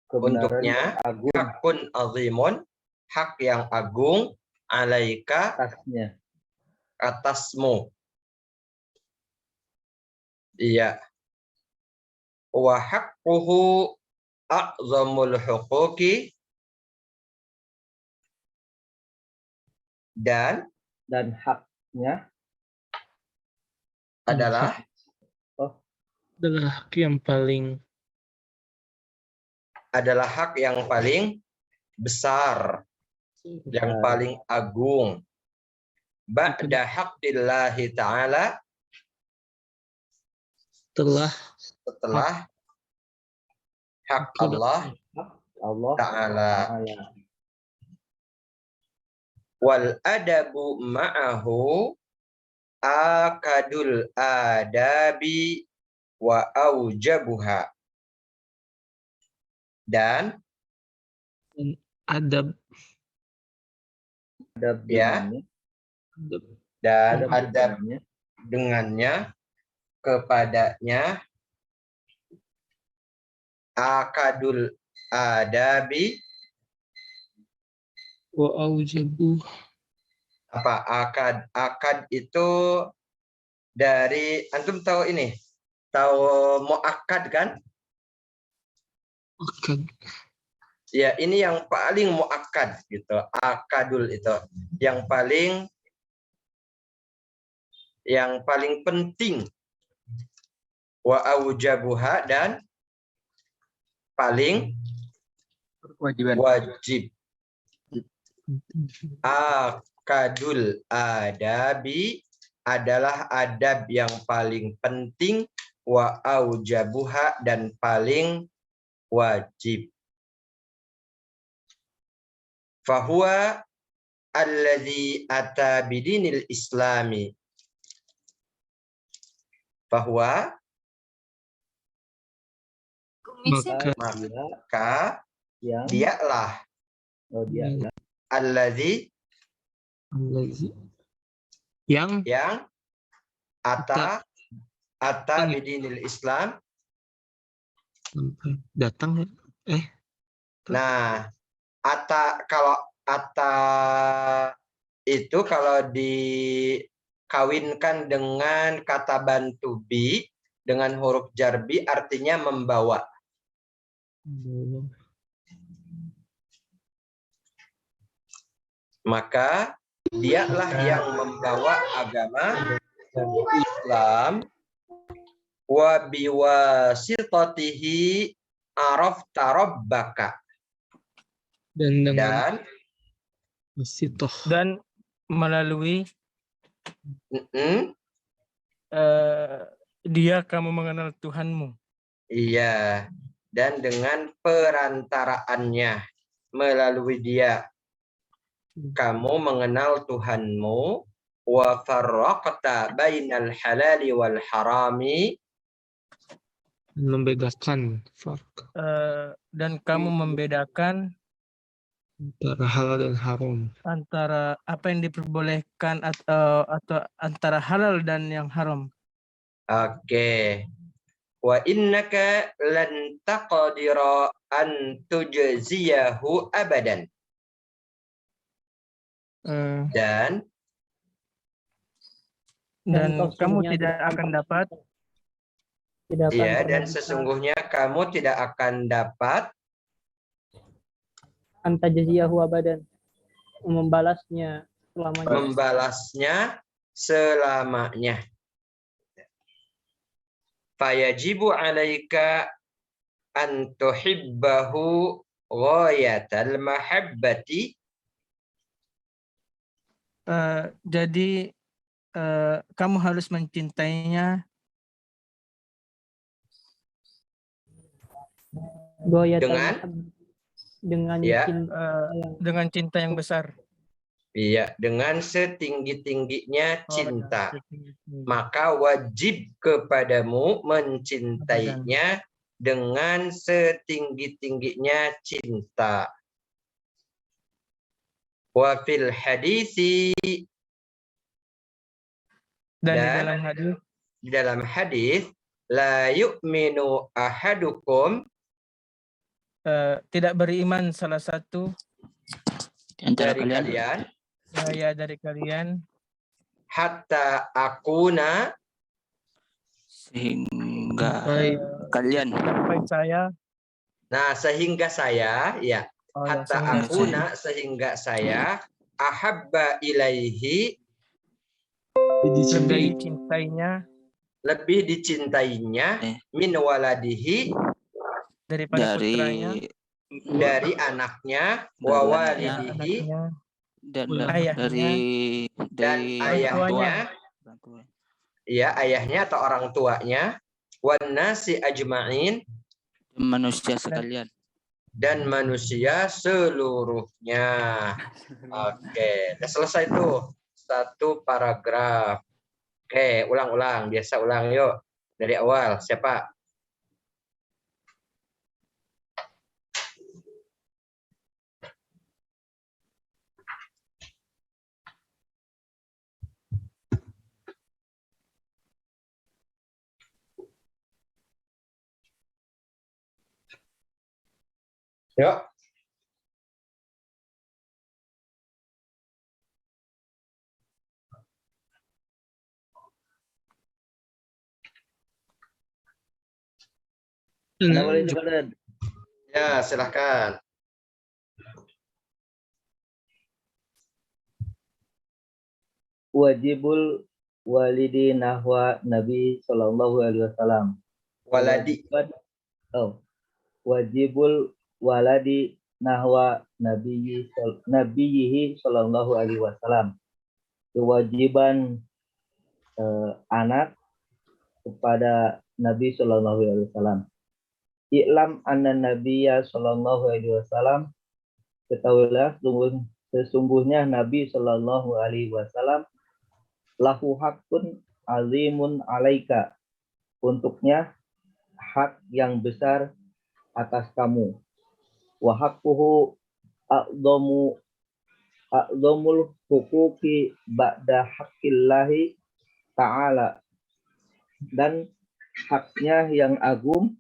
[SPEAKER 3] kebenaran yang agung.
[SPEAKER 1] Haqqun azimun, hak yang agung alaika
[SPEAKER 3] atasnya.
[SPEAKER 1] Atasmu. Iya. Wa haqquhu a'zamul huquqi, dan
[SPEAKER 3] haknya
[SPEAKER 1] adalah
[SPEAKER 4] hak yang paling
[SPEAKER 1] besar, yang paling agung. Ba'da haqqillahi ta'ala, setelah hak Allah Ta'ala. Wal adabu ma'ahu akadul adabi wa aujabuha. Dan
[SPEAKER 4] adab
[SPEAKER 1] ya, dan adab dengannya, kepadanya, akadul adabi
[SPEAKER 4] wa aujabu.
[SPEAKER 1] Apa akad itu dari, antum tahu ini, tahu muakkad kan?
[SPEAKER 4] Akad.
[SPEAKER 1] Ya, ini yang paling muakkad gitu. Akadul itu yang paling penting. Wa aujabuha, dan paling wajib. Akadul adabi adalah adab yang paling penting, wa aujabuha, dan paling wajib. Fahuwa alladzi ata bidinil islami. Bahwa maka dialah alladzi yang ata bidinil Islam,
[SPEAKER 4] datang
[SPEAKER 1] Nah, kalau ata itu kalau dikawinkan dengan kata bantu bi dengan huruf jarbi artinya membawa. Maka dialah yang membawa agama Islam wa biwasitatihi arafta rabbaka.
[SPEAKER 7] Dan melalui dia kamu mengenal Tuhanmu.
[SPEAKER 1] Iya, dan dengan perantaraannya, melalui dia kamu mengenal Tuhanmu, wa farraqta bainal halali wal harami,
[SPEAKER 4] membedakan
[SPEAKER 7] dan kamu membedakan
[SPEAKER 4] antara halal dan haram,
[SPEAKER 7] antara apa yang diperbolehkan atau antara halal dan yang haram.
[SPEAKER 1] Oke. Wa innaka lan taqdira an tujziyahu abadan. Dan
[SPEAKER 7] kamu tidak akan dapat.
[SPEAKER 1] Iya, dan sesungguhnya kamu tidak akan dapat
[SPEAKER 8] antajaziyahu abadan, membalasnya selamanya.
[SPEAKER 1] Membalasnya selamanya. Fayajibu alaika an tuhibbahu ghayatal mahabbati.
[SPEAKER 7] Jadi kamu harus mencintainya dengan cinta yang besar.
[SPEAKER 1] Iya, dengan setinggi-tingginya cinta. Maka wajib kepadamu mencintainya dengan setinggi-tingginya cinta. Wa fil hadisi,
[SPEAKER 7] dan
[SPEAKER 1] di dalam hadis la yu'minu ahadukum,
[SPEAKER 7] tidak beriman salah satu
[SPEAKER 1] dari kalian hatta akuna,
[SPEAKER 9] sehingga kalian
[SPEAKER 7] sampai saya.
[SPEAKER 1] Nah, sehingga saya, ya, hatta akuna, sehingga saya ahabba ilaihi, lebih dicintainya min waladihi, dari anaknya, wa walidihi,
[SPEAKER 9] dan
[SPEAKER 1] ayahnya, ya, ayahnya atau orang tuanya, wan nasi ajma'in,
[SPEAKER 9] manusia sekalian,
[SPEAKER 1] dan manusia seluruhnya. Oke, udah selesai tuh satu paragraf. Oke, ulang-ulang, biasa ulang yuk dari awal. Siapa? Yuk. Ya, silahkan.
[SPEAKER 3] Wajibul walidi nahwa Nabi Sallallahu Alaihi Wasallam. Wajibul waladi nahwa Nabiyyihi Sallallahu Alaihi Wasallam. Kewajiban anak kepada Nabi Shallallahu Alaihi Wasallam. I'lam anna Nabiya Shallallahu Alaihi Wasallam, ketahuilah sesungguhnya Nabi Shallallahu Alaihi Wasallam lahu hakun azimun alaika, untuknya hak yang besar atas kamu. Wa haqquhu a'zamul huquqi ba'da haqqillahi ta'ala, dan haknya yang agung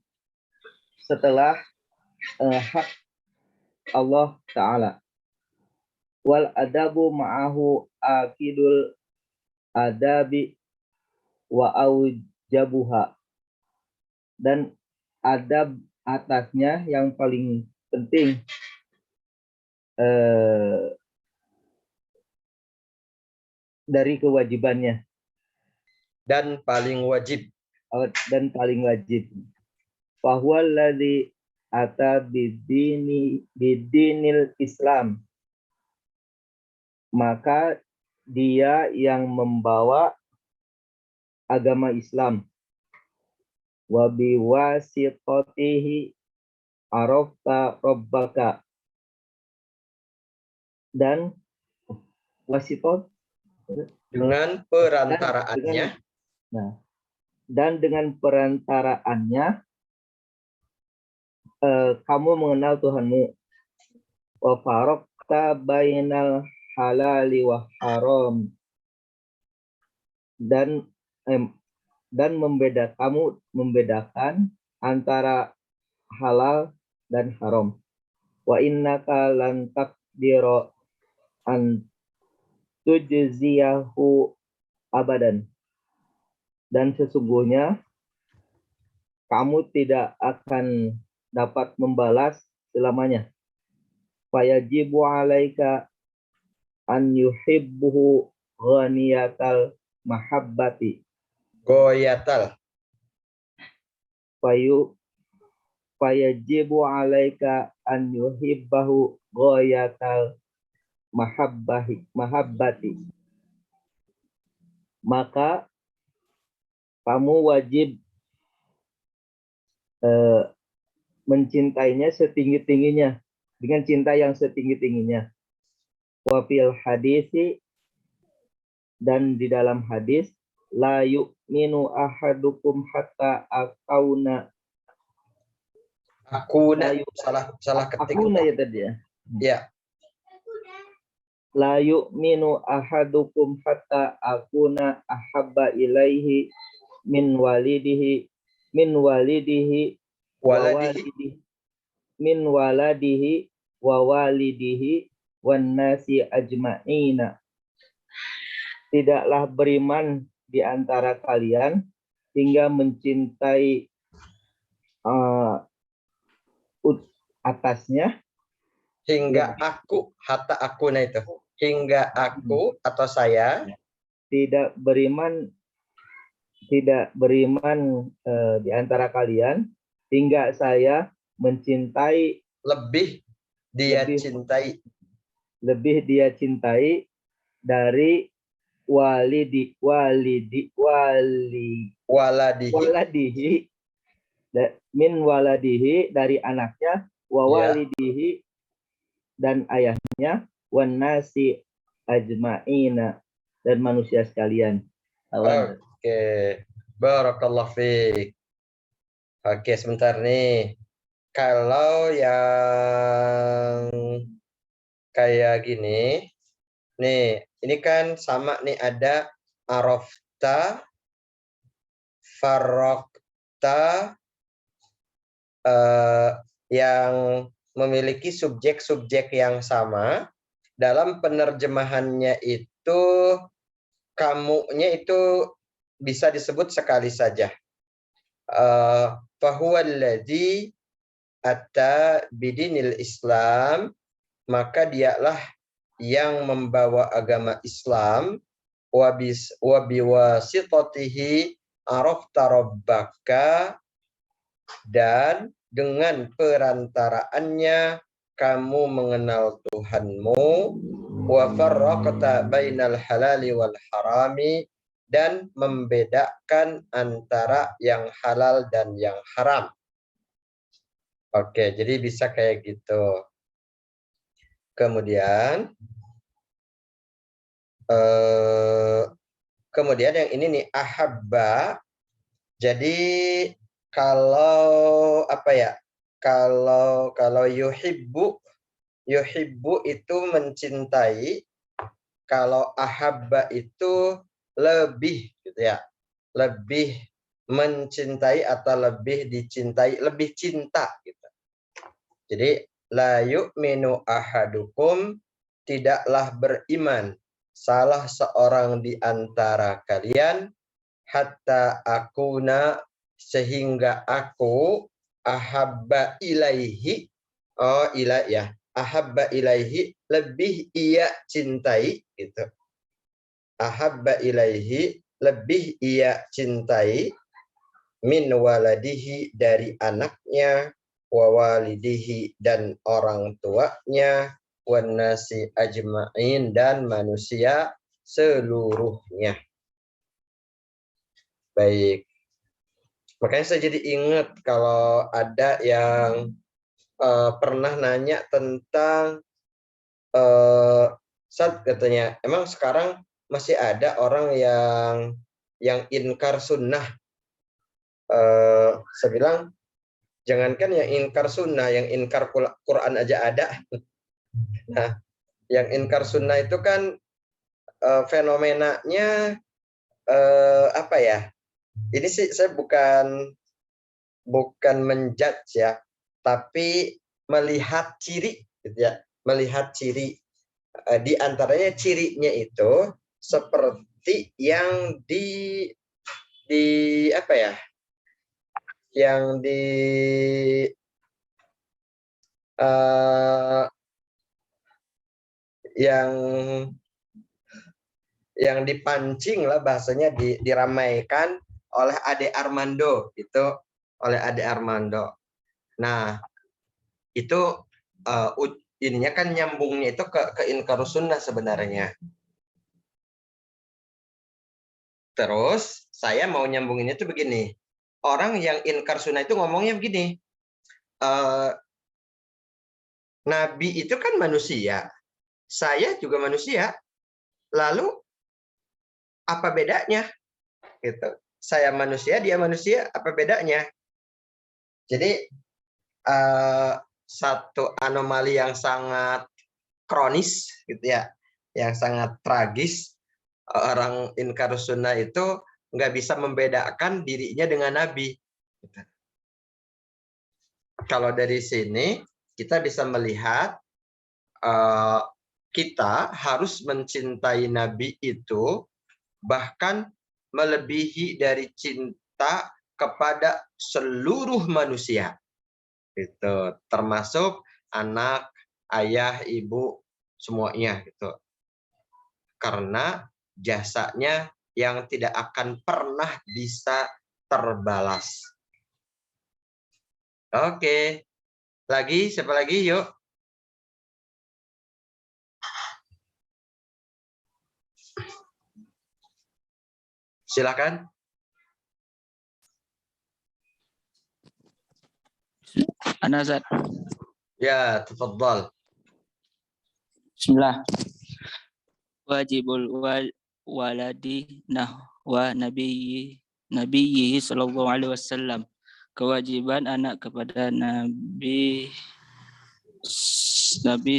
[SPEAKER 3] setelah hak Allah Ta'ala. Wal adabu ma'ahu akidul adabi wa aujabuha, dan adab atasnya yang paling penting dari kewajibannya,
[SPEAKER 1] dan paling wajib.
[SPEAKER 3] Fahuwa alladzi ata bidinil Islam, maka dia yang membawa agama Islam. Wa biwasitatihi arafta rabbaka, dan wasitot
[SPEAKER 1] dengan perantaraannya,
[SPEAKER 3] dan dengan perantaraannya kamu mengenal Tuhanmu. Wa faraqta bainal halali wa haram, dan membedakan antara halal dan haram. Wa innaka lan taqdiru an tujziyahu abadan, dan sesungguhnya kamu tidak akan dapat membalas selamanya. Fayajibu alaika an yuhibbuhu ghaniyatal mahabbati.
[SPEAKER 1] Goyatal.
[SPEAKER 3] Fayajibu alaika an yuhibbahu ghayatal mahabbati. Maka kamu wajib mencintainya setinggi-tingginya, dengan cinta yang setinggi-tingginya. Wa fil hadisi, dan di dalam hadis, la yu'minu ahadukum hatta akuna
[SPEAKER 1] salah ketik.
[SPEAKER 3] Akuna ya tadi ya.
[SPEAKER 1] Ya.
[SPEAKER 3] La yu'minu ahadukum hatta akuna ahabba ilaihi min walidihi wa walidihi wan nasi ajma'ina. Tidaklah beriman di antara kalian hingga mencintai atasnya,
[SPEAKER 1] hingga aku, hatta akuna itu, hingga aku atau saya
[SPEAKER 3] tidak beriman di antara kalian hingga saya mencintai
[SPEAKER 1] lebih dia cintai dari waladihi min waladihi, dari anaknya, wa walidihi, dan ayahnya, wan nasi ajma'ina, dan manusia sekalian. Oke, barakallahu fiik. Oke, sebentar nih. Kalau yang kayak gini, nih, ini kan sama nih, ada arafta, farokta, yang memiliki subjek-subjek yang sama. Dalam penerjemahannya itu, kamunya itu bisa disebut sekali saja. Fahuwa alladzi ata bidinil Islam, maka dialah yang membawa agama Islam. Wa biwasitatihi arafta rabbaka, dan dengan perantaraannya kamu mengenal Tuhanmu. Wa farraqta bainal halali wal harami, dan membedakan antara yang halal dan yang haram. Oke, jadi bisa kayak gitu. Kemudian yang ini nih ahabba. Jadi kalau apa ya? Kalau yuhibbu itu mencintai, kalau ahabba itu lebih gitu ya. Lebih mencintai atau lebih dicintai, lebih cinta gitu. Jadi la yu'minu ahadukum, tidaklah beriman salah seorang di antara kalian hatta akuna, sehingga aku ahabba ilaihi, ahabba ilaihi, lebih ia cintai gitu. Ahabba ilaihi, lebih ia cintai, min waladihi, dari anaknya, wa walidihi, dan orang tuanya, wan nasi ajma'in, dan manusia seluruhnya. Baik. Makanya saya jadi ingat kalau ada yang pernah nanya tentang Ustaz, katanya, emang sekarang masih ada orang yang inkar sunnah? Saya bilang, jangankan yang inkar sunnah, yang inkar Quran aja ada. Nah, yang inkar sunnah itu kan fenomenanya apa ya? Ini sih saya bukan menjudge ya, tapi melihat ciri gitu ya, melihat ciri. Di antaranya cirinya itu seperti yang apa ya? Yang yang dipancing lah bahasanya, diramaikan oleh Ade Armando, itu oleh Ade Armando. Nah, itu ininya kan nyambungnya itu ke inkar sunnah sebenarnya. Terus saya mau nyambunginnya itu begini, orang yang inkar sunnah itu ngomongnya begini, Nabi itu kan manusia, saya juga manusia, lalu apa bedanya? Gitu. Saya manusia, dia manusia, apa bedanya? Jadi satu anomali yang sangat kronis gitu ya, yang sangat tragis, orang inkar sunnah itu nggak bisa membedakan dirinya dengan Nabi. Gitu. Kalau dari sini kita bisa melihat kita harus mencintai Nabi itu bahkan melebihi dari cinta kepada seluruh manusia. Gitu, termasuk anak, ayah, ibu, semuanya gitu. Karena jasanya yang tidak akan pernah bisa terbalas. Oke. Lagi, siapa lagi? Yuk. Silakan.
[SPEAKER 9] Ana Zat.
[SPEAKER 1] Ya, tafadhal.
[SPEAKER 9] Bismillah. Wajibul waladi nahwa nabiyyi sallallahu alaihi wasallam. Kewajiban anak kepada Nabi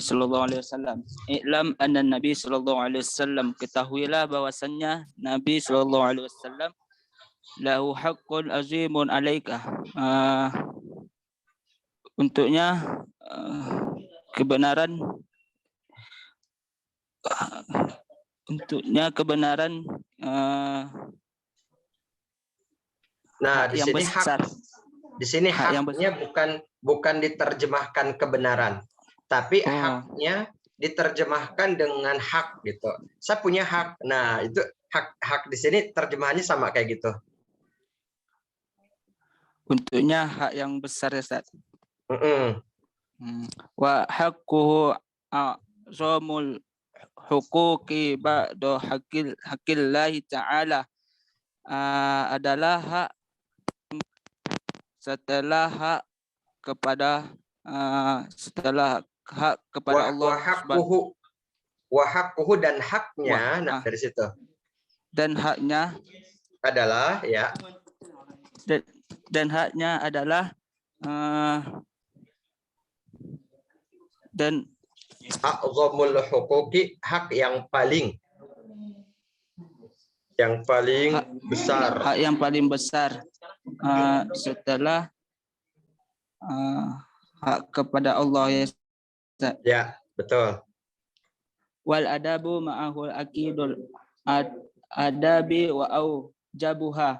[SPEAKER 9] sallallahu alaihi wasallam. I'lam anna Nabi sallallahu alaihi wasallam, ketahuilah bahwasannya Nabi sallallahu alaihi wasallam lahu haqqun azimun alaika. Untuknya kebenaran
[SPEAKER 1] nah, di
[SPEAKER 9] yang
[SPEAKER 1] sini
[SPEAKER 9] besar.
[SPEAKER 1] Di sini haknya bukan diterjemahkan kebenaran, tapi haknya diterjemahkan dengan hak gitu. Saya punya hak. Nah, itu hak di sini terjemahannya sama kayak gitu.
[SPEAKER 9] Untuknya hak yang besar ya, Ustaz.
[SPEAKER 1] Wa
[SPEAKER 9] haqquhu azamul huquqi ba'da haqillahi ta'ala. adalah hak setelah hak kepada setelah hak kepada Allah
[SPEAKER 1] Wahakkuhu dan haknya, nah dari situ.
[SPEAKER 9] Dan haknya
[SPEAKER 1] adalah ya.
[SPEAKER 9] Dan haknya adalah dan
[SPEAKER 1] a'zamul huquqi, hak yang paling besar.
[SPEAKER 9] Hak yang paling besar setelah hak kepada Allah ya.
[SPEAKER 1] Ya, betul.
[SPEAKER 9] Wal adabu ma'ahul akidul adabi wa au jabuha,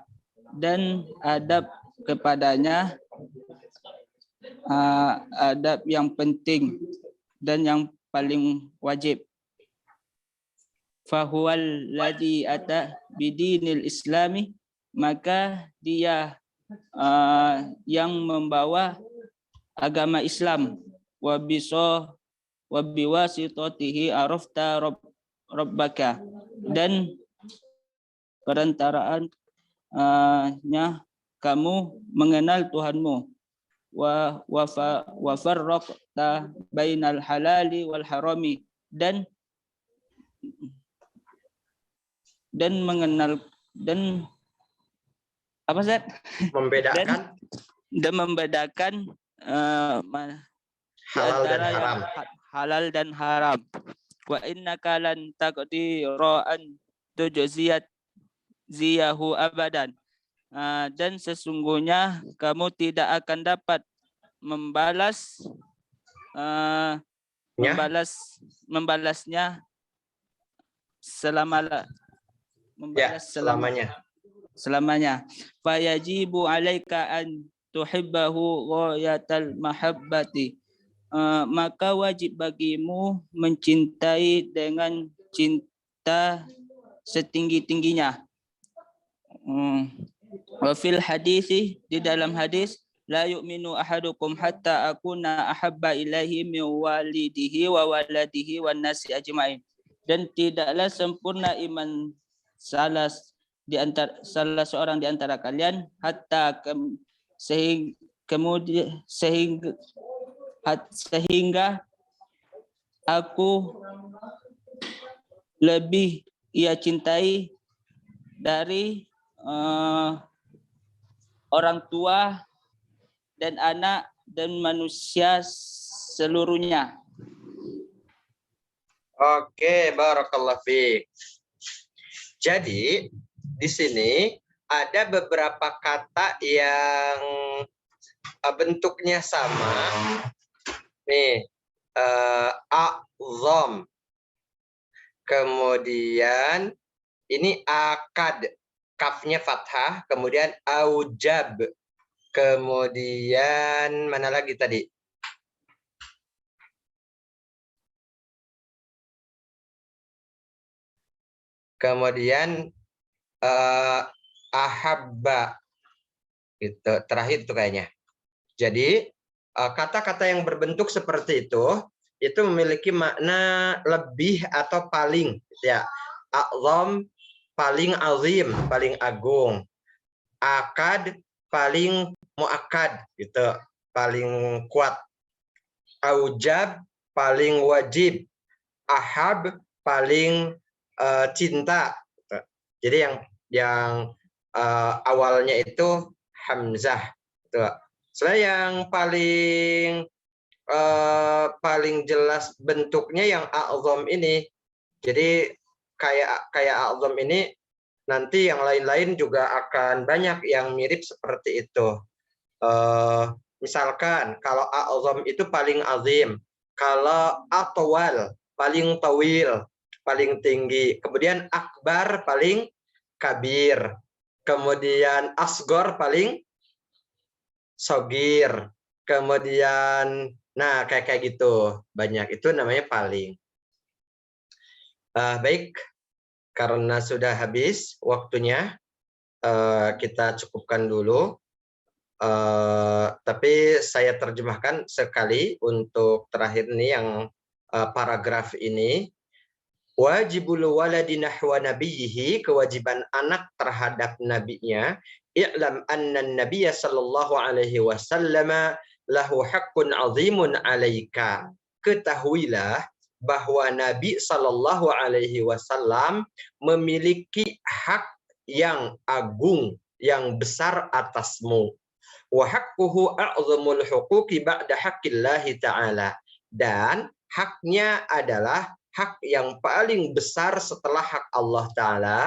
[SPEAKER 9] dan adab kepadanya adab yang penting dan yang paling wajib. Fahuwal ladzi ata bidinil islami, maka dia yang membawa agama Islam. Wa biwasitatihi arafta rabbaka, dan perantaraannya kamu mengenal Tuhanmu. Wa farraqta bainal halali wal harami, dan mengenal dan apa Zat?
[SPEAKER 1] Membedakan
[SPEAKER 9] dan membedakan
[SPEAKER 1] halal dan haram.
[SPEAKER 9] Halal dan haram. Wa innaka lan taqdira an tujziyat ziyahu abadan. Dan sesungguhnya kamu tidak akan dapat membalasnya selamanya. Fayajibu alaika an tuhibbahu ghayatal mahabbati, maka wajib bagimu mencintai dengan cinta setinggi-tingginya. Wa fil hadisi, di dalam hadis, la yu'minu ahadukum hatta akuna ahabba ilaihi min walidihi wa waladihi wan nasi ajmain. Dan tidaklah sempurna iman salah seorang di antara kalian sehingga aku lebih ia cintai dari orang tua dan anak dan manusia seluruhnya.
[SPEAKER 1] Oke, barakallahu fiik. Jadi di sini ada beberapa kata yang bentuknya sama. Nih, a'zam. Kemudian ini akad, kafnya fathah, kemudian aujab. Kemudian mana lagi tadi? Kemudian ahabba. Gitu, terakhir itu kayaknya. Jadi kata-kata yang berbentuk seperti itu memiliki makna lebih atau paling, ya. A'zam, paling azim, paling agung. Akad, paling muakkad, gitu, paling kuat. Aujab, paling wajib. Ahab, paling cinta. Jadi yang awalnya itu hamzah. Gitu. Soalnya yang paling jelas bentuknya yang a'zam ini. Jadi kayak a'zam ini nanti yang lain-lain juga akan banyak yang mirip seperti itu. Misalkan kalau a'zam itu paling azim, kalau atwal paling tawil, paling tinggi, kemudian akbar paling kabir, kemudian asgor paling sogir, kemudian nah kayak gitu banyak, itu namanya paling. Baik, karena sudah habis waktunya, kita cukupkan dulu. Tapi saya terjemahkan sekali untuk terakhir ini yang paragraf ini. Wajibul waladi nahwa nabiyhi, kewajiban anak terhadap nabinya. I'lam anna nabiyya sallallahu alaihi wasallam lahu haqqun azimun alaika. Ketahuilah bahwa Nabi sallallahu alaihi wasallam memiliki hak yang agung, yang besar atasmu. Wa haqquhu a'zamul huquqi ba'da haqqillahi ta'ala. Dan haknya adalah hak yang paling besar setelah hak Allah Ta'ala.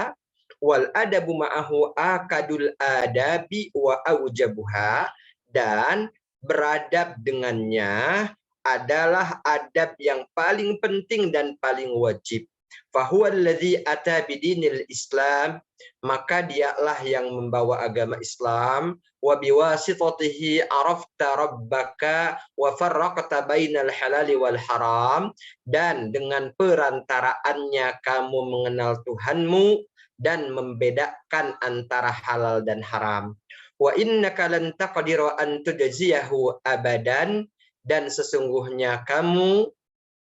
[SPEAKER 1] Wal adabu ma'ahu akadul adabi wa aujabuha. Dan beradab dengannya adalah adab yang paling penting dan paling wajib. Fahuwa alladhi ata bidinil Islam, maka dialah yang membawa agama Islam. Wa biwasitatihi arafta rabbaka wa farraqta bainal halali wal haram, dan dengan perantaraannya kamu mengenal Tuhanmu dan membedakan antara halal dan haram. Wa innaka lan taqdiru an tujziyahu abadan, dan sesungguhnya kamu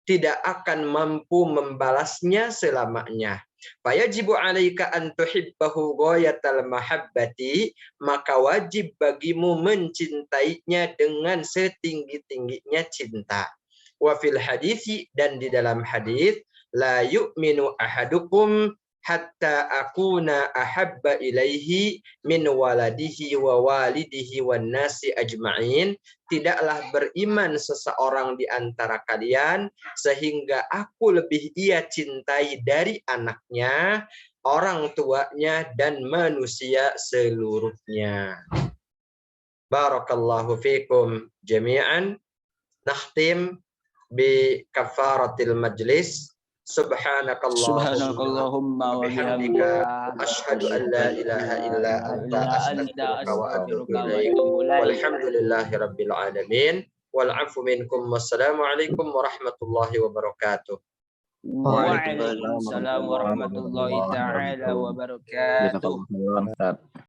[SPEAKER 1] tidak akan mampu membalasnya selamanya. Fayajibu 'alaika an tuhibbahu ghayatal mahabbati, maka wajib bagimu mencintainya dengan setinggi-tingginya cinta. Wa fil hadisi, dan di dalam hadis, la yu'minu ahadukum hatta akuna ahabba ilaihi min waladihi wa walidihi wan nasi ajma'in. Tidaklah beriman seseorang di antara kalian sehingga aku lebih ia cintai dari anaknya, orang tuanya, dan manusia seluruhnya. Barakallahu fikum jami'an. Nahtim bi kafaratil majlis. Subhanakallahumma wa bihamdika asyhadu an la ilaha illa anta astaghfiruka wa atubu ilaik. Walhamdulillahi rabbil alamin. Wal 'afwu minkum. Wassalamu alaikum warahmatullahi wabarakatuh.
[SPEAKER 9] Waalaikumsalam warahmatullahi taala wabarakatuh.